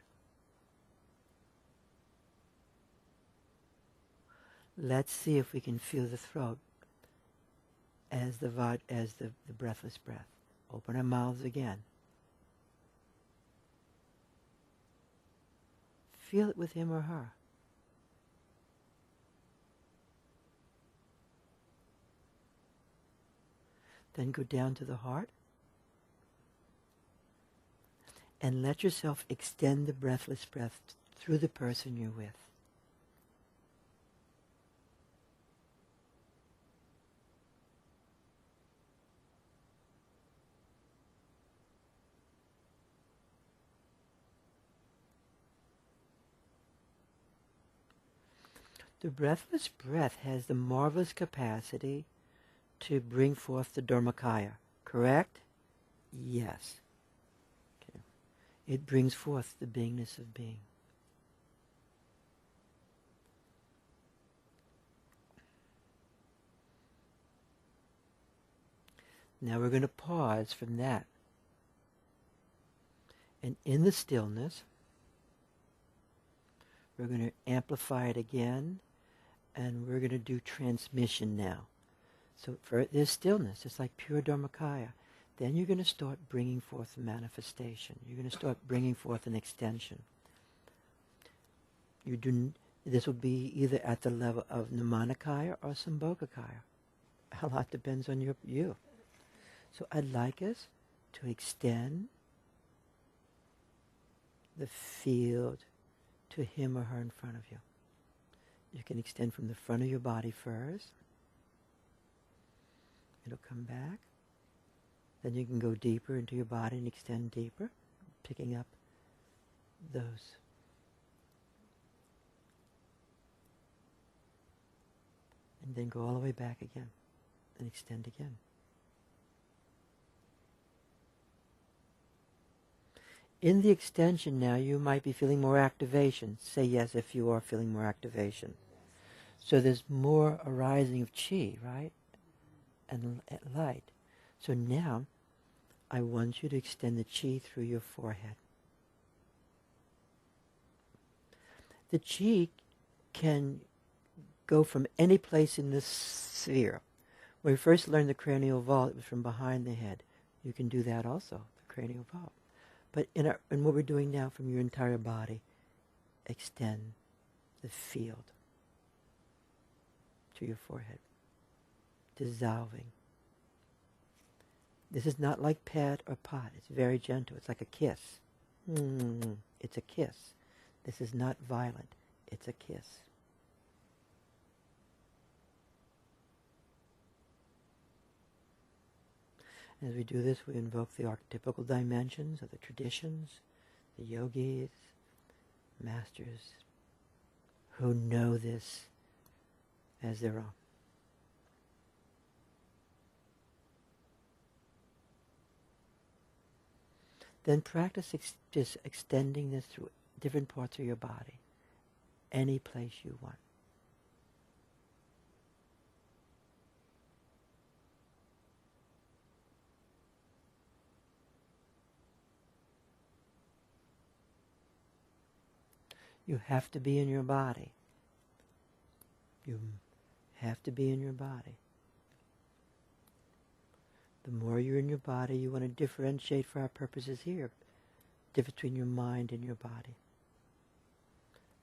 Let's see if we can feel the throat as the breathless breath. Open our mouths again. Feel it with him or her. Then go down to the heart. And let yourself extend the breathless breath through the person you're with. The breathless breath has the marvelous capacity to bring forth the Dharmakaya, correct? Yes. Okay. It brings forth the beingness of being. Now we're going to pause from that. And in the stillness, we're going to amplify it again, and we're going to do transmission now. So there's stillness. It's like pure Dharmakaya. Then you're going to start bringing forth a manifestation. You're going to start bringing forth an extension. This will be either at the level of Nirmanakaya or Sambhogakaya. A lot depends on you. So I'd like us to extend the field to him or her in front of you. You can extend from the front of your body first. It'll come back. Then you can go deeper into your body and extend deeper, picking up those. And then go all the way back again and extend again. In the extension now, you might be feeling more activation. Say yes if you are feeling more activation. So there's more arising of chi, right? And light. So now, I want you to extend the chi through your forehead. The chi can go from any place in this sphere. When we first learned the cranial vault, it was from behind the head. You can do that also, the cranial vault. But in what we're doing now, from your entire body, extend the field to your forehead, dissolving. This is not like pet or pot. It's very gentle. It's like a kiss. It's a kiss. This is not violent. It's a kiss. As we do this, we invoke the archetypical dimensions of the traditions, the yogis, masters who know this as their own. Then practice just extending this through different parts of your body, any place you want. You have to be in your body. You have to be in your body. The more you're in your body, you want to differentiate for our purposes here. Difference between your mind and your body.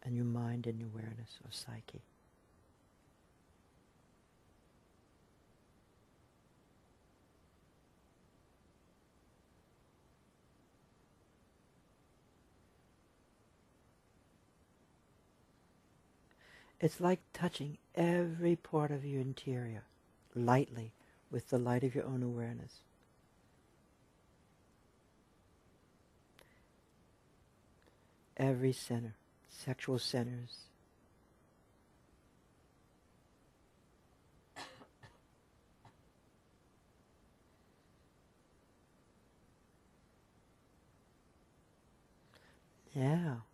And your mind and your awareness or psyche. It's like touching every part of your interior lightly with the light of your own awareness. Every center, sexual centers. Now,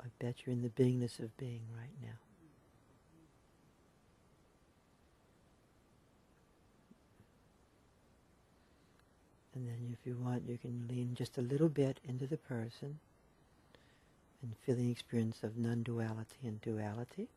I bet you're in the beingness of being right now. And then if you want, you can lean just a little bit into the person and feel the experience of non-duality and duality.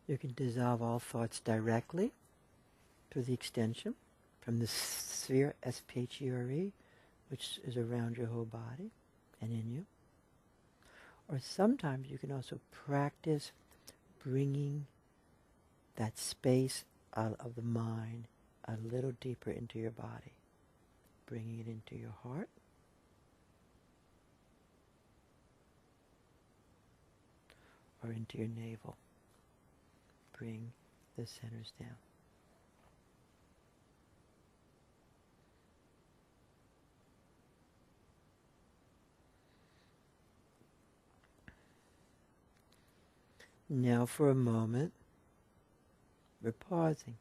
You can dissolve all thoughts directly through the extension. from the sphere, S-P-H-E-R-E, which is around your whole body and in you. Or sometimes you can also practice bringing that space out of the mind a little deeper into your body. Bringing it into your heart. Or into your navel. Bring the centers down. Now for a moment, we're pausing.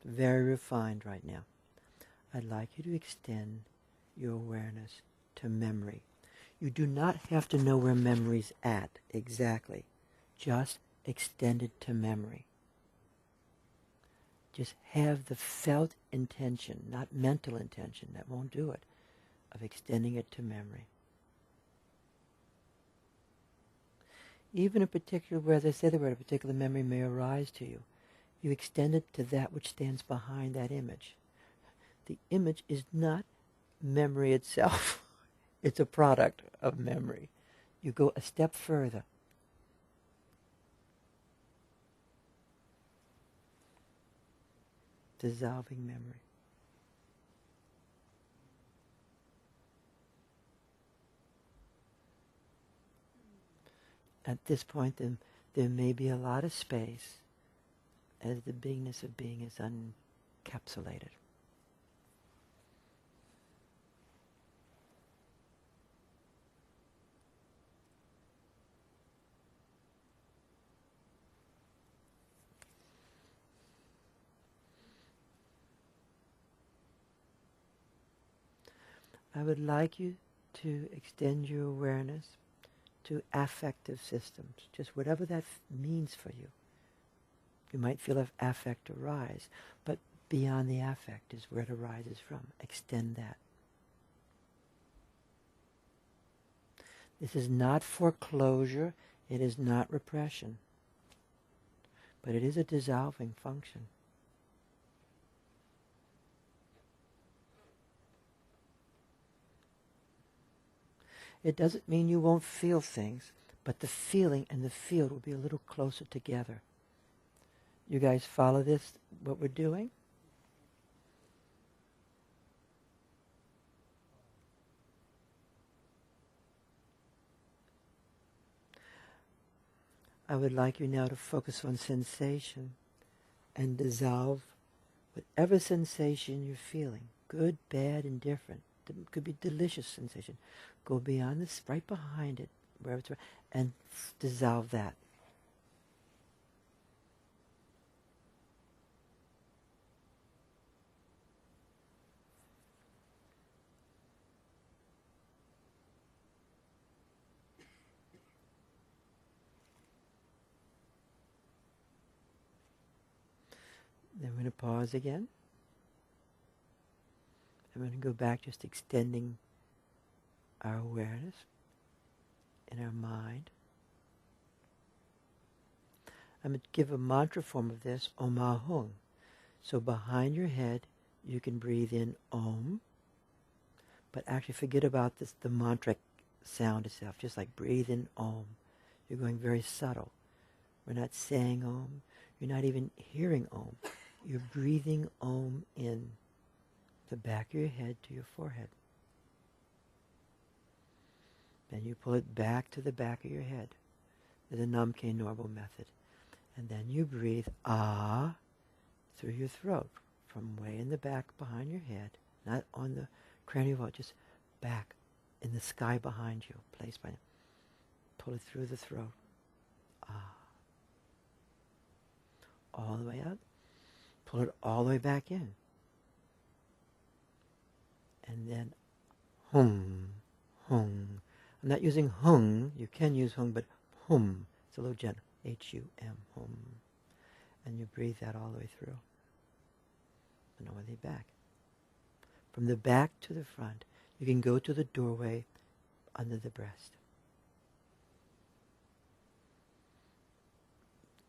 Very refined right now. I'd like you to extend your awareness to memory. You do not have to know where memory's at exactly. Just extend it to memory. Just have the felt intention, not mental intention, that won't do it, of extending it to memory. Even a particular, where they say the word, a particular memory may arise to you. You extend it to that which stands behind that image. The image is not memory itself. It's a product of memory. You go a step further. Dissolving memory. At this point, then, there may be a lot of space as the beingness of being is uncapsulated. I would like you to extend your awareness to affective systems, just whatever that means for you. You might feel an affect arise, but beyond the affect is where it arises from. Extend that. This is not foreclosure, it is not repression, but it is a dissolving function. It doesn't mean you won't feel things, but the feeling and the field will be a little closer together. You guys follow this, what we're doing? I would like you now to focus on sensation and dissolve whatever sensation you're feeling, good, bad, indifferent. It could be delicious sensation. Go beyond this, right behind it, wherever it's, and dissolve that. Then we're going to pause again. I'm going to go back, just extending our awareness in our mind. I'm going to give a mantra form of this, Om Ahung. So behind your head, you can breathe in Om, but actually forget about this, the mantra sound itself. Just like breathe in Om. You're going very subtle. We're not saying Om. You're not even hearing Om. You're breathing Om in the back of your head to your forehead. Then you pull it back to the back of your head. The Namke Normal method. And then you breathe Ah through your throat, from way in the back behind your head, not on the cranial vault, just back in the sky behind you, placed by it. Pull it through the throat. Ah. All the way out. Pull it all the way back in. And then hum, hum. I'm not using hung. You can use hung, but hum. It's a little gentle. H-U-M, hum. And you breathe that all the way through. And all the way back. From the back to the front, you can go to the doorway under the breast.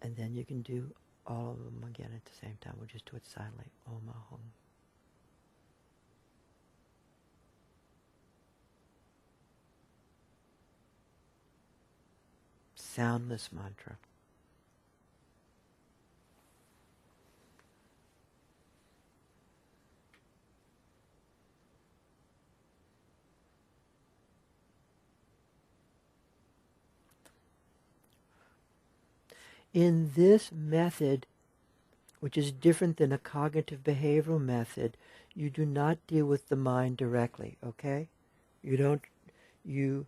And then you can do all of them again at the same time. We'll just do it silently. Om Aham. Soundless mantra. In this method, which is different than a cognitive behavioral method, you do not deal with the mind directly, okay? You don't, you're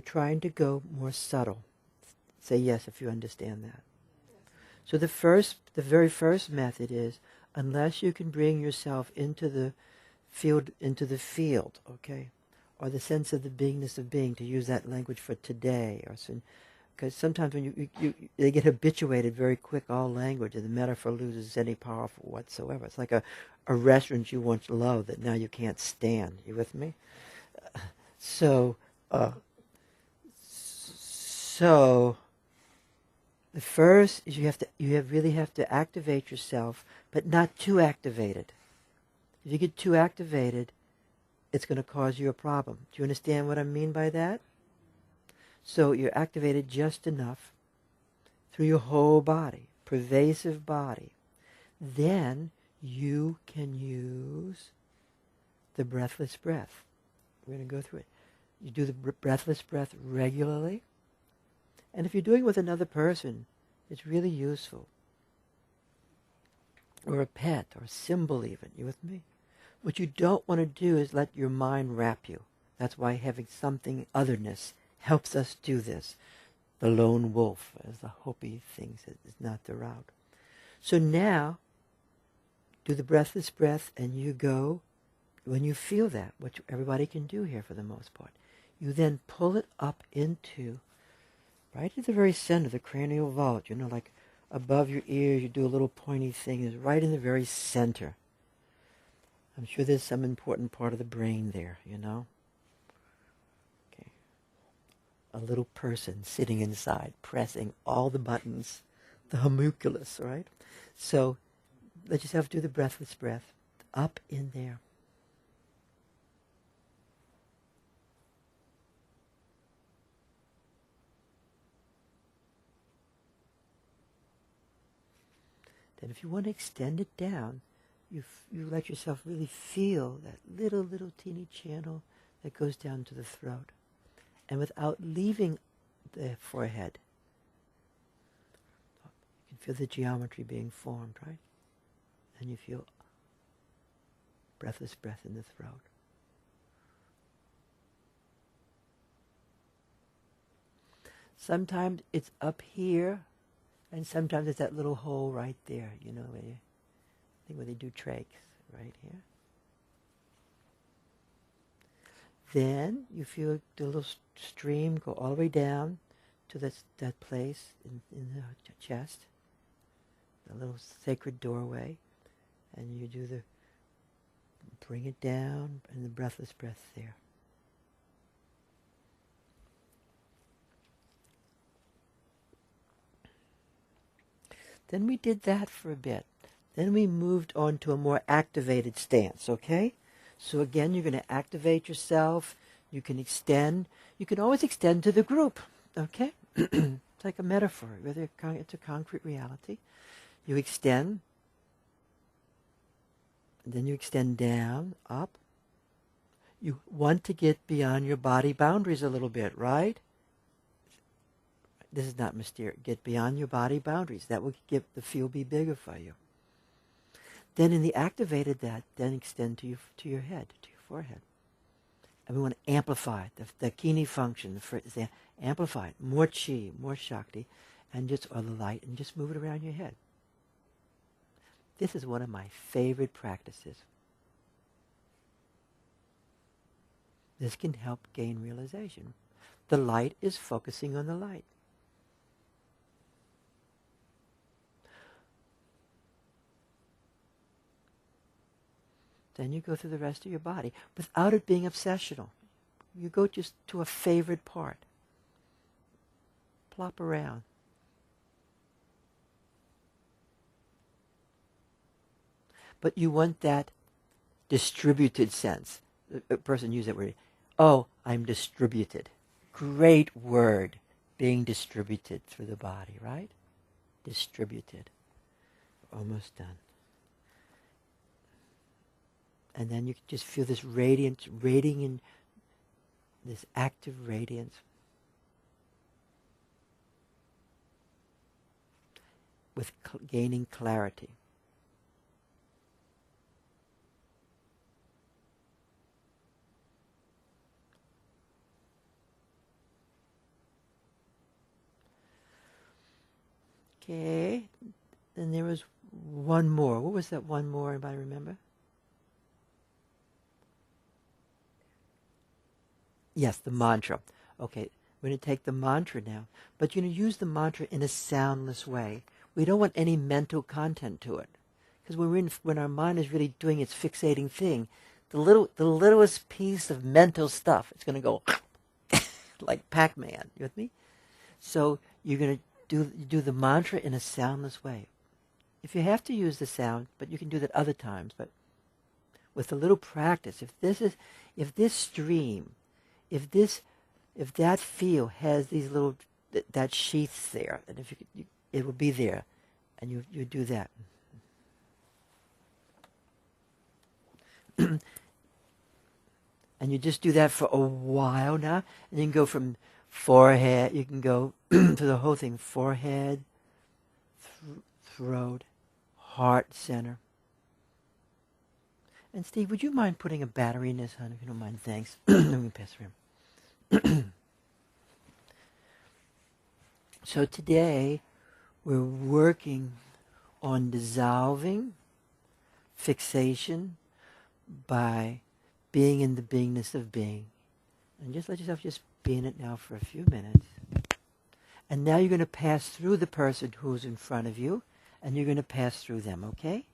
trying to go more subtle. Say yes if you understand that. So the very first method is, unless you can bring yourself into the field, okay? Or the sense of the beingness of being, to use that language for today, or so. Because sometimes when they get habituated very quick, all language, and the metaphor loses any power whatsoever. It's like a restaurant you once loved that now you can't stand. You with me? So the first is you really have to activate yourself, but not too activated. If you get too activated, it's going to cause you a problem. Do you understand what I mean by that? So you're activated just enough through your whole body, pervasive body. Then you can use the breathless breath. We're going to go through it. You do the breathless breath regularly. And if you're doing it with another person, it's really useful. Or a pet, or a symbol even. You with me? What you don't want to do is let your mind wrap you. That's why having something otherness helps us do this. The lone wolf, as the Hopi thinks, is not the route. So now, do the breathless breath, and you go, when you feel that, which everybody can do here for the most part, you then pull it up into, right at the very center, the cranial vault, like above your ears, you do a little pointy thing, is right in the very center. I'm sure there's some important part of the brain there, A little person sitting inside, pressing all the buttons, the homunculus, right? So let yourself do the breathless breath up in there. Then if you want to extend it down, you let yourself really feel that little teeny channel that goes down to the throat. And without leaving the forehead, you can feel the geometry being formed, right? And you feel breathless breath in the throat. Sometimes it's up here, and sometimes it's that little hole right there, where they do trachs, right here. Then you feel the little stream go all the way down to that place in the chest, the little sacred doorway, and you bring it down, and the breathless breath there. Then we did that for a bit. Then we moved on to a more activated stance, okay? So again, you're going to activate yourself. You can extend. You can always extend to the group, okay? It's like a metaphor. Whether it's a concrete reality. You extend. And then you extend down, up. You want to get beyond your body boundaries a little bit, right? This is not mysterious. Get beyond your body boundaries. That will get the field be bigger for you. Then in the activated then extend to your head, to your forehead. And we want to amplify the kini function, amplify it, more chi, more shakti, or the light, and just move it around your head. This is one of my favorite practices. This can help gain realization. The light is focusing on the light. Then you go through the rest of your body without it being obsessional. You go just to a favorite part. Plop around. But you want that distributed sense. A person used that word. Oh, I'm distributed. Great word. Being distributed through the body, right? Distributed. Almost done. And then you can just feel this radiance, radiating, this active radiance. With gaining clarity. Okay, then there was one more. What was that one more? Anybody remember? Yes, the mantra. Okay, we're going to take the mantra now, but you're going to use the mantra in a soundless way. We don't want any mental content to it, because when our mind is really doing its fixating thing, the littlest piece of mental stuff, it's going to go like Pac-Man. You with me? So you're going to do the mantra in a soundless way. If you have to use the sound, but you can do that other times. But with a little practice, if this stream, if that feel has these little that sheaths there, and if it will be there, and you do that. And you just do that for a while now, and you can go from forehead, you can go to the whole thing, forehead, throat, heart center. And Steve, would you mind putting a battery in this, honey, if you don't mind? Thanks. Let me pass around. So today, we're working on dissolving fixation by being in the beingness of being. And just let yourself just be in it now for a few minutes. And now you're going to pass through the person who's in front of you, and you're going to pass through them, okay?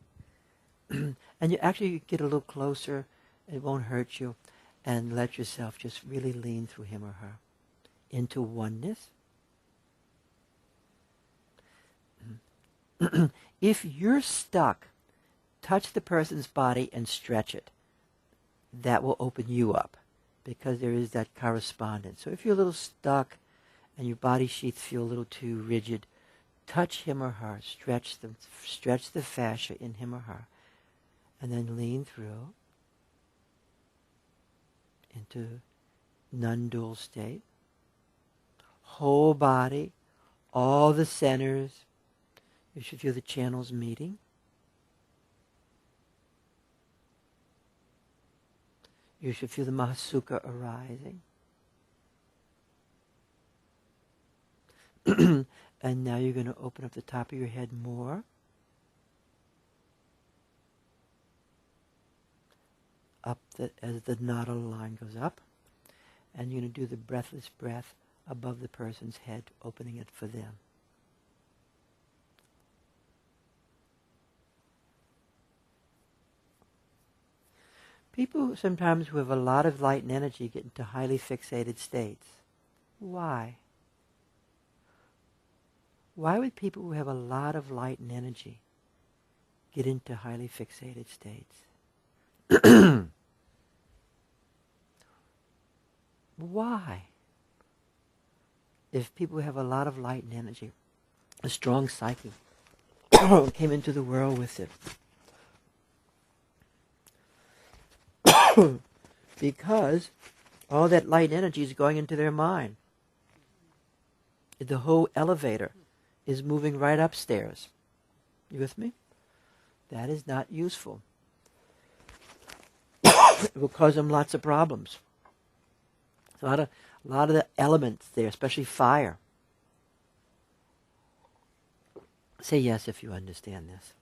And you actually get a little closer, it won't hurt you, and let yourself just really lean through him or her into oneness. If you're stuck, touch the person's body and stretch it. That will open you up, because there is that correspondence. So if you're a little stuck and your body sheaths feel a little too rigid, touch him or her, stretch the fascia in him or her, and then lean through into non-dual state. Whole body, all the centers, you should feel the channels meeting. You should feel the Mahasukha arising. And now you're going to open up the top of your head more. Up as the nodal line goes up. And you're going to do the breathless breath above the person's head, opening it for them. People sometimes who have a lot of light and energy get into highly fixated states. Why? Why would people who have a lot of light and energy get into highly fixated states? Why? If people have a lot of light and energy, a strong psyche, came into the world with it. Because all that light energy is going into their mind. The whole elevator is moving right upstairs. You with me? That is not useful. It will cause them lots of problems. A lot of the elements there, especially fire. Say yes if you understand this.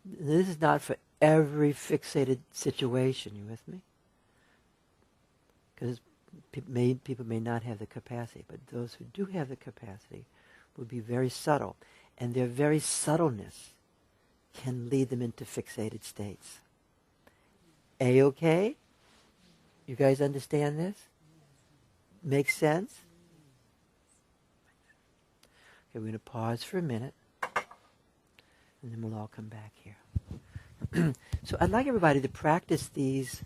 This is not for every fixated situation. You with me? Because people may not have the capacity, but those who do have the capacity will be very subtle, and their very subtleness can lead them into fixated states. A-okay? You guys understand this? Make sense? Okay, we're going to pause for a minute, and then we'll all come back here. So I'd like everybody to practice these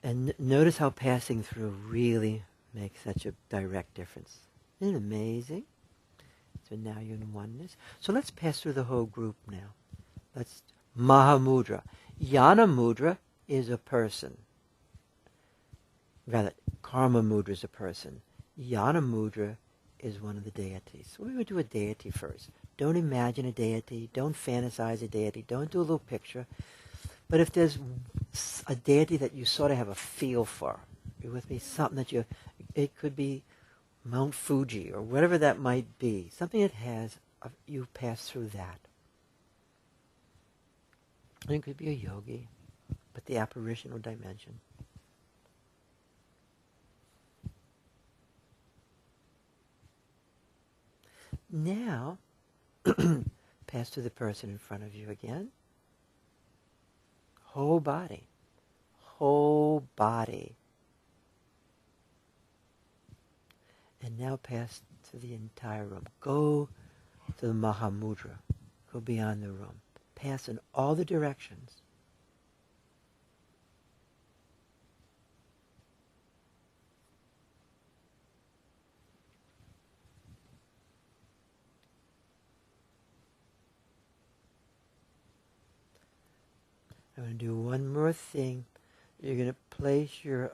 and notice how passing through really makes such a direct difference. Isn't it amazing? So now you're in oneness. So let's pass through the whole group now. Let's Mahamudra. Yana Mudra is a person. Rather, Karma Mudra is a person. Yana Mudra is one of the deities. So we would do a deity first. Don't imagine a deity. Don't fantasize a deity. Don't do a little picture. But if there's a deity that you sort of have a feel for, you with me? Something that it could be Mount Fuji or whatever that might be. Something that has, you pass through that. And it could be a yogi, but the apparitional dimension. Now, pass to the person in front of you again. Whole body. Whole body. And now pass to the entire room. Go to the Mahamudra. Go beyond the room. Pass in all the directions. I'm going to do one more thing. You're going to place your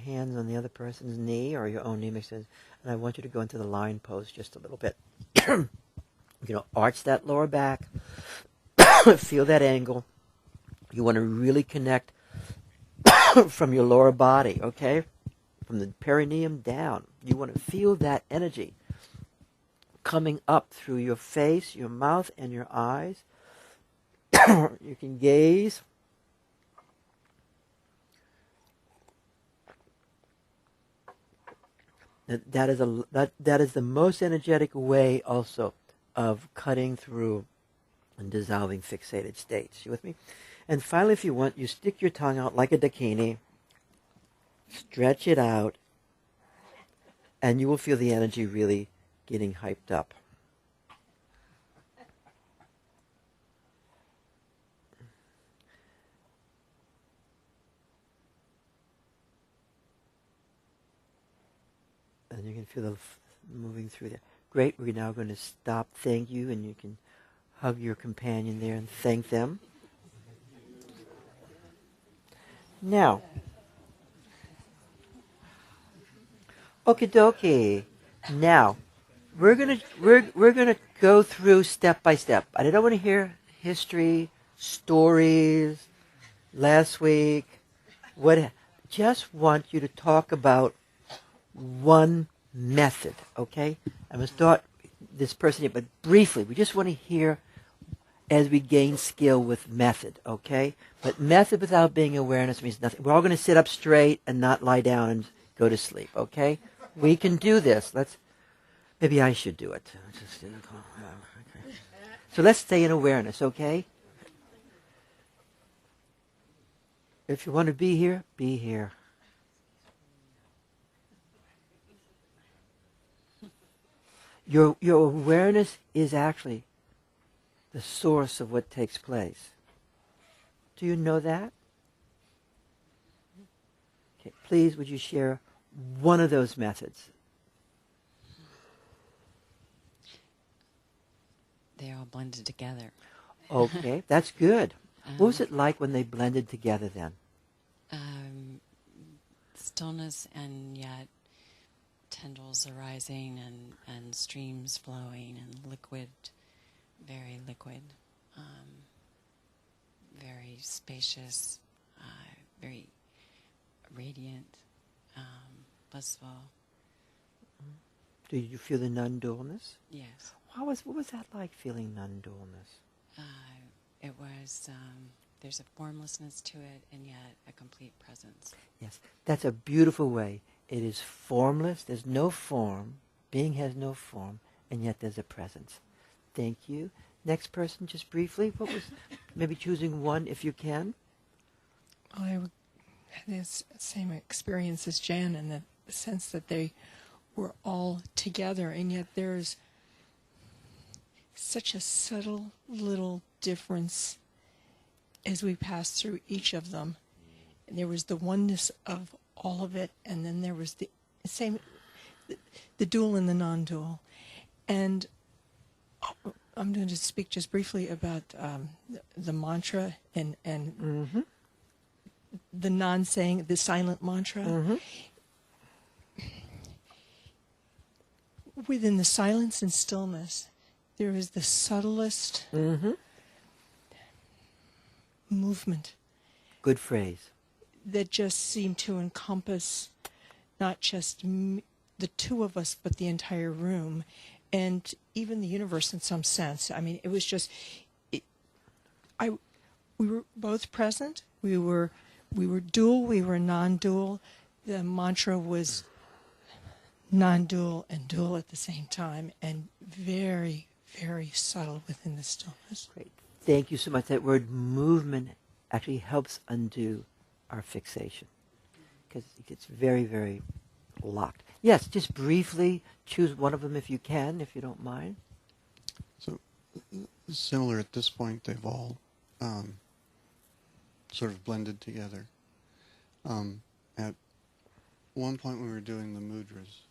hands on the other person's knee or your own knee, makes sense. And I want you to go into the lion pose just a little bit. You're going to arch that lower back. Feel that angle. You want to really connect from your lower body, okay? From the perineum down. You want to feel that energy coming up through your face, your mouth, and your eyes. You can gaze. That is the most energetic way also of cutting through and dissolving fixated states. You with me? And finally, if you want, you stick your tongue out like a dakini, stretch it out, and you will feel the energy really getting hyped up. And you can feel the moving through there. Great, we're now going to stop. Thank you, and you can hug your companion there and thank them. Now, okie dokie. Now, we're gonna go through step by step. I don't want to hear history, stories, last week. Just want you to talk about one method, okay? I'm going to start this person here, but briefly, we just want to hear as we gain skill with method, okay? But method without being awareness means nothing. We're all going to sit up straight and not lie down and go to sleep, okay? We can do this. Maybe I should do it. So let's stay in awareness, okay? If you want to be here, be here. Your awareness is actually the source of what takes place. Do you know that? Okay, please, would you share one of those methods? They all blended together. Okay, that's good. What was it like when they blended together then? Stillness and yet tendrils arising and streams flowing and liquid, very liquid, very spacious, very radiant, blissful. Did you feel the non-dualness? Yes. What was that like, feeling non-dualness? It was, there's a formlessness to it and yet a complete presence. Yes, that's a beautiful way. It is formless, there's no form, being has no form, and yet there's a presence. Thank you. Next person, just briefly, what was, maybe choosing one if you can? I had the same experience as Jan, in the sense that they were all together, and yet there's such a subtle little difference as we passed through each of them. And there was the oneness of all of it, and then there was the same, the dual and the non-dual. And I'm going to speak just briefly about the mantra and the non-saying, the silent mantra. Within the silence and stillness, there is the subtlest movement. Good phrase. That just seemed to encompass not just the two of us, but the entire room, and even the universe in some sense. I mean, it was just, we were both present. We were dual. We were non-dual. The mantra was non-dual and dual at the same time, and very, very subtle within the stillness. Great. Thank you so much. That word movement actually helps undo our fixation, because it gets very, very locked. Yes, just briefly choose one of them if you can, if you don't mind. So, similar at this point, they've all sort of blended together. At one point when we were doing the mudras,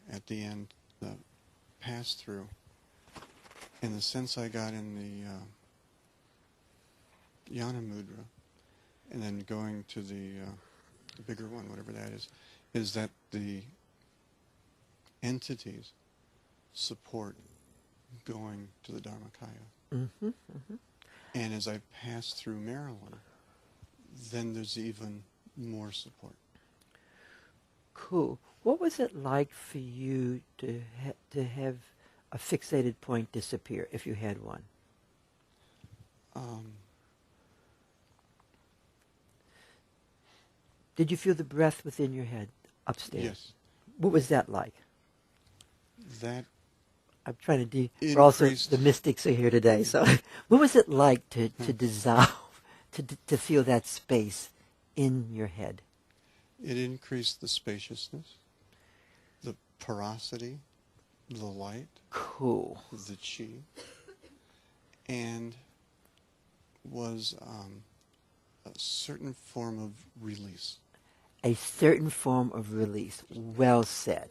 at the end, the pass-through, and the sense I got in the Jnana Mudra, and then going to the bigger one, whatever that is that the entities support going to the Dharmakaya. And as I pass through Marilyn, then there's even more support. Cool. What was it like for you to have a fixated point disappear, if you had one? Did you feel the breath within your head upstairs? Yes. What was that like? That I'm trying to we're also, the mystics are here today, so what was it like to dissolve, to feel that space in your head? it increased the spaciousness, the porosity, the light, cool, the chi, and was a certain form of release. A certain form of release. Well said.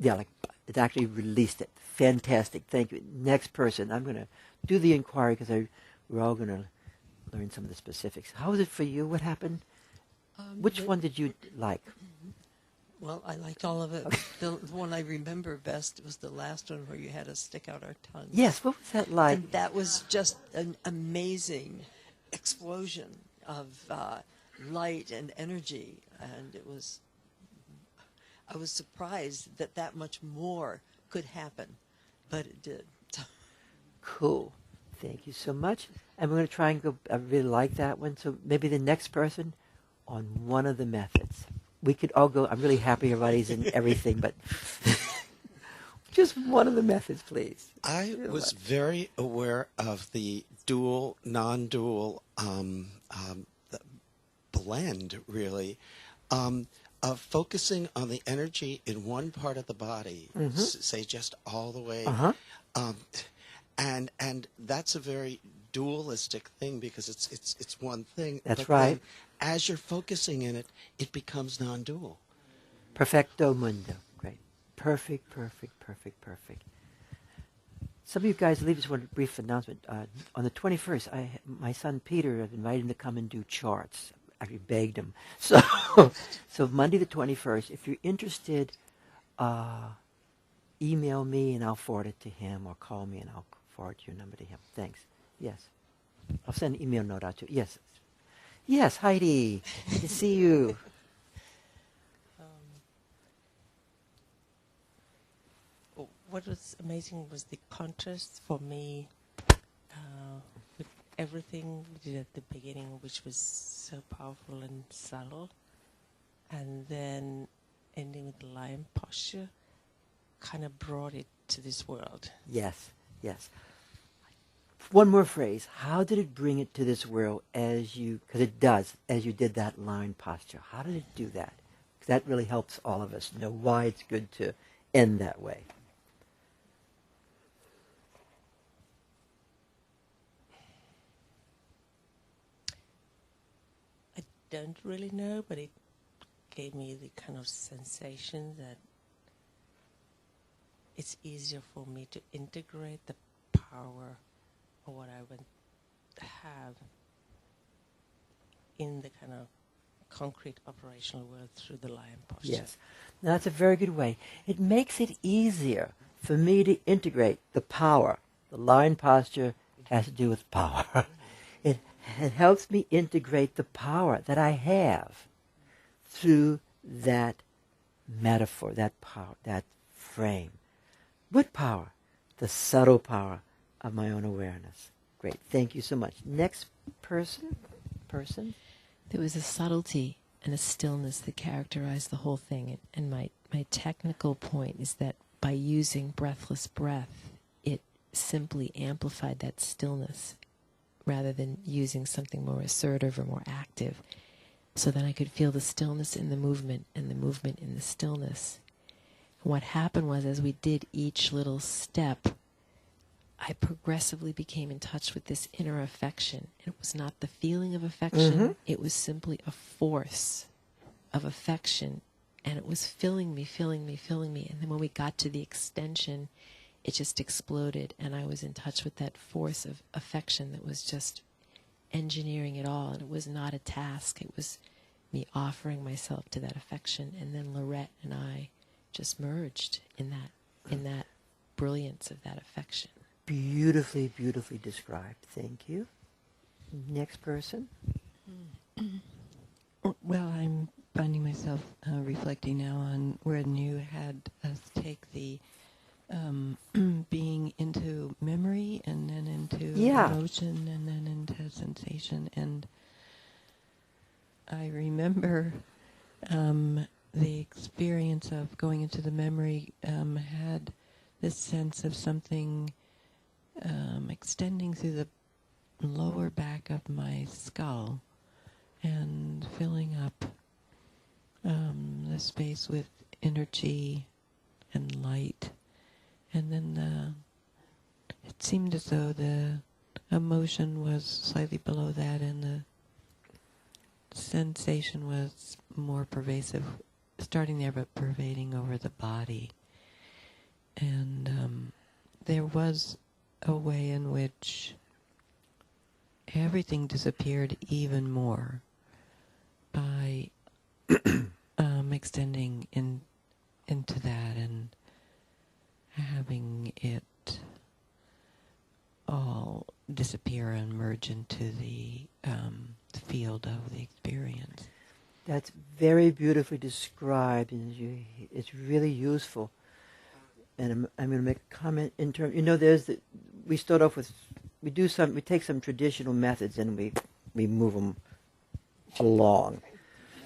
Yeah, like it actually released it. Fantastic. Thank you. Next person. I'm going to do the inquiry because we're all going to learn some of the specifics. How was it for you? What happened? Which one did you like? Well, I liked all of it. The one I remember best was the last one where you had us stick out our tongues. Yes, what was that like? And that was just an amazing explosion of light and energy, and I was surprised that much more could happen, but it did. Cool. Thank you so much. And we're going to try and go, I really like that one, so maybe the next person on one of the methods. We could all go, I'm really happy everybody's in everything, but just one of the methods, please. I was very aware of the dual, non-dual blend, really, of focusing on the energy in one part of the body, say just all the way. And that's a very dualistic thing because it's one thing. That's but right. As you're focusing in it, it becomes non-dual. Perfecto mundo. Great. Perfect, perfect, perfect, perfect. Some of you guys leave just one brief announcement. On the 21st, my son Peter, I've invited him to come and do charts. I actually begged him. So Monday the 21st, if you're interested, email me and I'll forward it to him, or call me and I'll forward your number to him. Thanks. Yes. I'll send an email note out to you. Yes. Yes, Heidi. Good to see you. What was amazing was the contrast for me with everything we did at the beginning, which was so powerful and subtle, and then ending with the lion posture, kind of brought it to this world. Yes, yes. one more phrase. How did it bring it to this world as you, because it does, as you did that line posture? How did it do that? 'Cause that really helps all of us know why it's good to end that way. I don't really know, but it gave me the kind of sensation that it's easier for me to integrate the power of what I would have in the kind of concrete operational world through the lion posture. Yes. Now, that's a very good way. It makes it easier for me to integrate the power. The lion posture has to do with power. It helps me integrate the power that I have through that metaphor, that power, that frame. What power? The subtle power of my own awareness. Great. Thank you so much. Next person? There was a subtlety and a stillness that characterized the whole thing. And my technical point is that by using breathless breath, it simply amplified that stillness rather than using something more assertive or more active. So then I could feel the stillness in the movement and the movement in the stillness. And what happened was, as we did each little step, I progressively became in touch with this inner affection. It was not the feeling of affection. It was simply a force of affection. And it was filling me. And then when we got to the extension, it just exploded. And I was in touch with that force of affection that was just engineering it all. And it was not a task. It was me offering myself to that affection. And then Lorette and I just merged in that brilliance of that affection. Beautifully, beautifully described. Thank you. Next person. Well, I'm finding myself reflecting now on when you had us take the being into memory and then into emotion and then into sensation. And I remember the experience of going into the memory had this sense of something extending through the lower back of my skull and filling up the space with energy and light. And then it seemed as though the emotion was slightly below that and the sensation was more pervasive, starting there but pervading over the body. And there was a way in which everything disappeared even more by extending into that and having it all disappear and merge into the field of the experience. That's very beautifully described, and it's really useful. And I'm going to make a comment in terms. We start off with, we take some traditional methods and we move them along.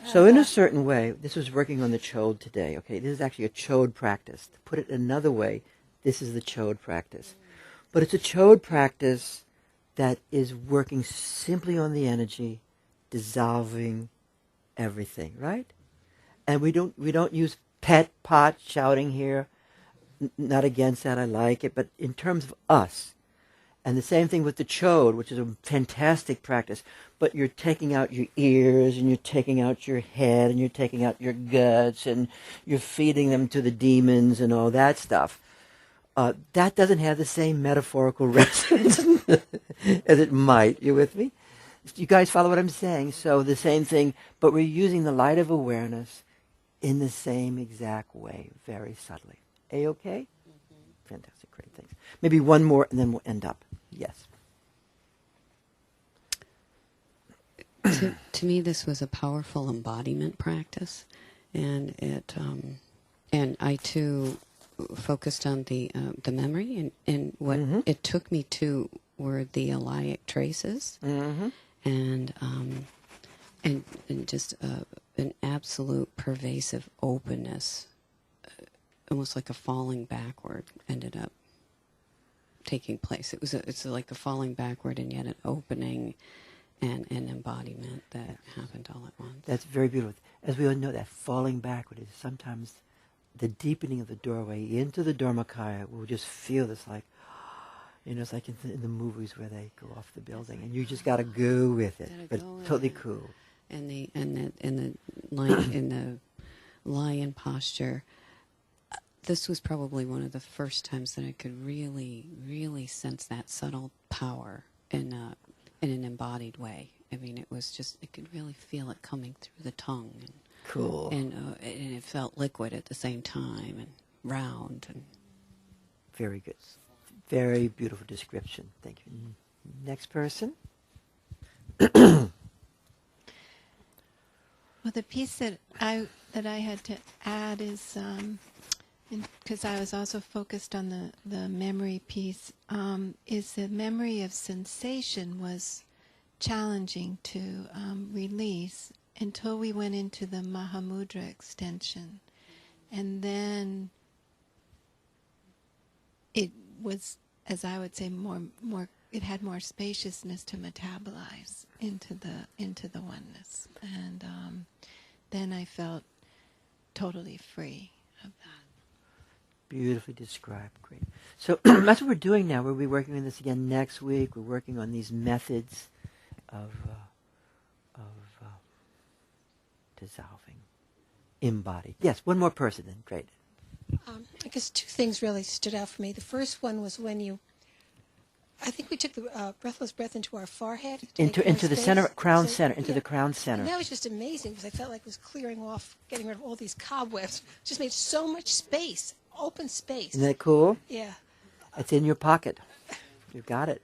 So in a certain way, this was working on the Chode today. Okay, this is actually a Chode practice. To put it another way, this is the Chode practice. But it's a Chode practice that is working simply on the energy, dissolving everything, right? And we don't use pet pot shouting here. Not against that, I like it, but in terms of us, and the same thing with the Chode, which is a fantastic practice, but you're taking out your ears, and you're taking out your head, and you're taking out your guts, and you're feeding them to the demons and all that stuff. That doesn't have the same metaphorical resonance as it might. You with me? You guys follow what I'm saying? So the same thing, but we're using the light of awareness in the same exact way, very subtly. A-okay? Fantastic, great, thanks. Maybe one more and then we'll end up. Yes. To me, this was a powerful embodiment practice, and and I too focused on the memory, and what it took me to were the alaic traces, and just an absolute pervasive openness. Almost like a falling backward ended up taking place. It's like a falling backward and yet an opening and an embodiment that happened all at once. That's very beautiful. As we all know, that falling backward is sometimes the deepening of the doorway into the Dharmakaya. We'll just feel this like, it's like in the movies where they go off the building, and you just got to go with it, but totally cool. And the lion posture. This was probably one of the first times that I could really, really sense that subtle power in an embodied way. I mean, it was just, I could really feel it coming through the tongue. And, cool. And it felt liquid at the same time and round. And very good. Very beautiful description. Thank you. Next person. Well, the piece that I had to add is, because I was also focused on the memory piece, is the memory of sensation was challenging to release until we went into the Mahamudra extension. And then it was, as I would say, more it had more spaciousness to metabolize into the oneness. And then I felt totally free of that. Beautifully described. Great. So that's what we're doing now. We'll be working on this again next week. We're working on these methods of dissolving, embodied. Yes, one more person then. Great. I guess two things really stood out for me. The first one was when I think we took the breathless breath into our forehead. Into the center, crown center, into the crown center. And that was just amazing because I felt like it was clearing off, getting rid of all these cobwebs. Just made so much space, open space. Isn't that cool? Yeah. It's in your pocket. You got it.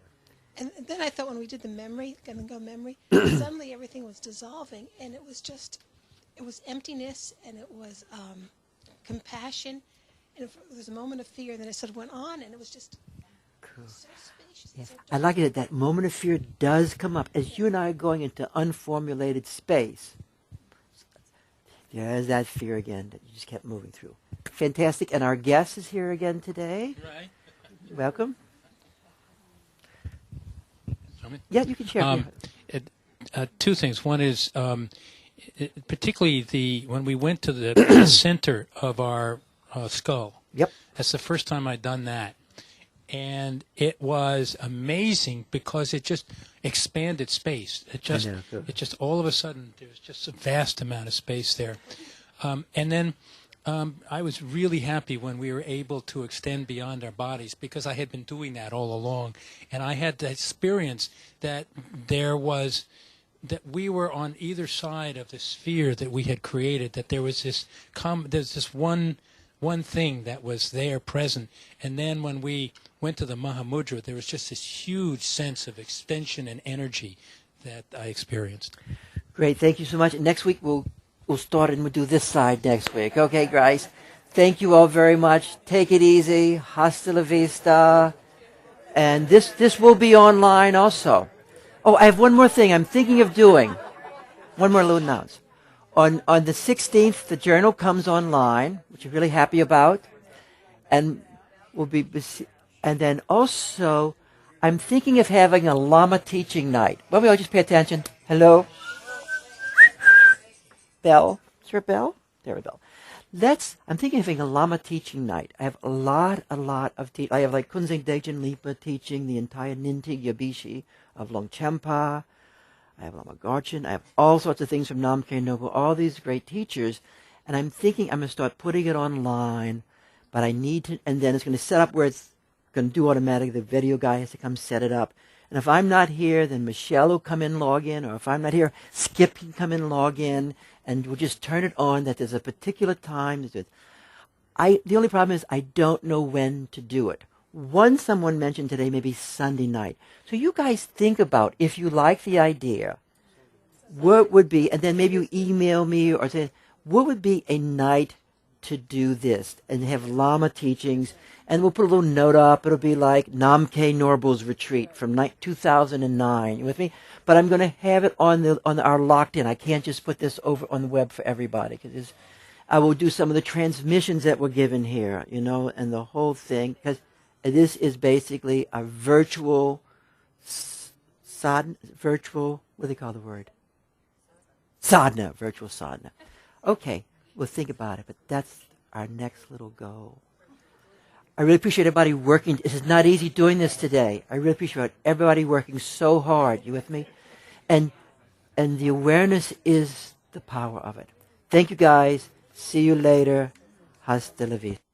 And then I thought when we did the memory, Come and Go memory, suddenly everything was dissolving, and it was emptiness, and it was compassion, and there was a moment of fear, and then it sort of went on, and it was just cool. So spacious. Yes. So I like it that moment of fear does come up as you and I are going into unformulated space. There's that fear again that you just kept moving through. Fantastic. And our guest is here again today. Right. Welcome. Yeah, you can share. Two things. One is particularly when we went to the center of our skull. Yep. That's the first time I'd done that. And it was amazing because it just expanded space. It just all of a sudden, there was just a vast amount of space there. And then I was really happy when we were able to extend beyond our bodies because I had been doing that all along. And I had the experience that that we were on either side of the sphere that we had created, that there was there's this one thing that was there present. And then when we went to the Mahamudra, there was just this huge sense of extension and energy that I experienced. Great. Thank you so much. Next week we'll start and we'll do this side next week. Okay, guys. Thank you all very much. Take it easy. Hasta la vista. And this will be online also. Oh, I have one more thing I'm thinking of doing. One more little announce. On the 16th, the journal comes online, which I'm really happy about. And and then also, I'm thinking of having a Lama teaching night. Well, we all just pay attention. Hello? Bell? Is there a bell? There a bell. I'm thinking of having a Lama teaching night. I have a lot of I have like Kunzeng Dejen Lipa teaching the entire Nintig Yabishi of Longchenpa. I have Lama Garchen. I have all sorts of things from Namkhe Nobu, all these great teachers. And I'm thinking I'm going to start putting it online, but I need to, and then it's going to set up where it's going to do automatically. The video guy has to come set it up. And if I'm not here, then Michelle will come in, log in, or if I'm not here, Skip can come in, log in, and we'll just turn it on that there's a particular time. The only problem is I don't know when to do it. Someone mentioned today maybe Sunday night. So you guys think about, if you like the idea, what would be, and then maybe you email me or say, what would be a night to do this and have Lama teachings, and we'll put a little note up. It'll be like Namkhe Norbu's retreat from 2009. You with me? But I'm going to have it on our locked in. I can't just put this over on the web for everybody because I will do some of the transmissions that were given here, and the whole thing. Because This is basically a virtual virtual, what do they call the word? Sadhana, virtual sadhana. Okay, we'll think about it, but that's our next little goal. I really appreciate everybody working. This is not easy doing this today. I really appreciate everybody working so hard. You with me? And the awareness is the power of it. Thank you guys. See you later. Hasta la vista.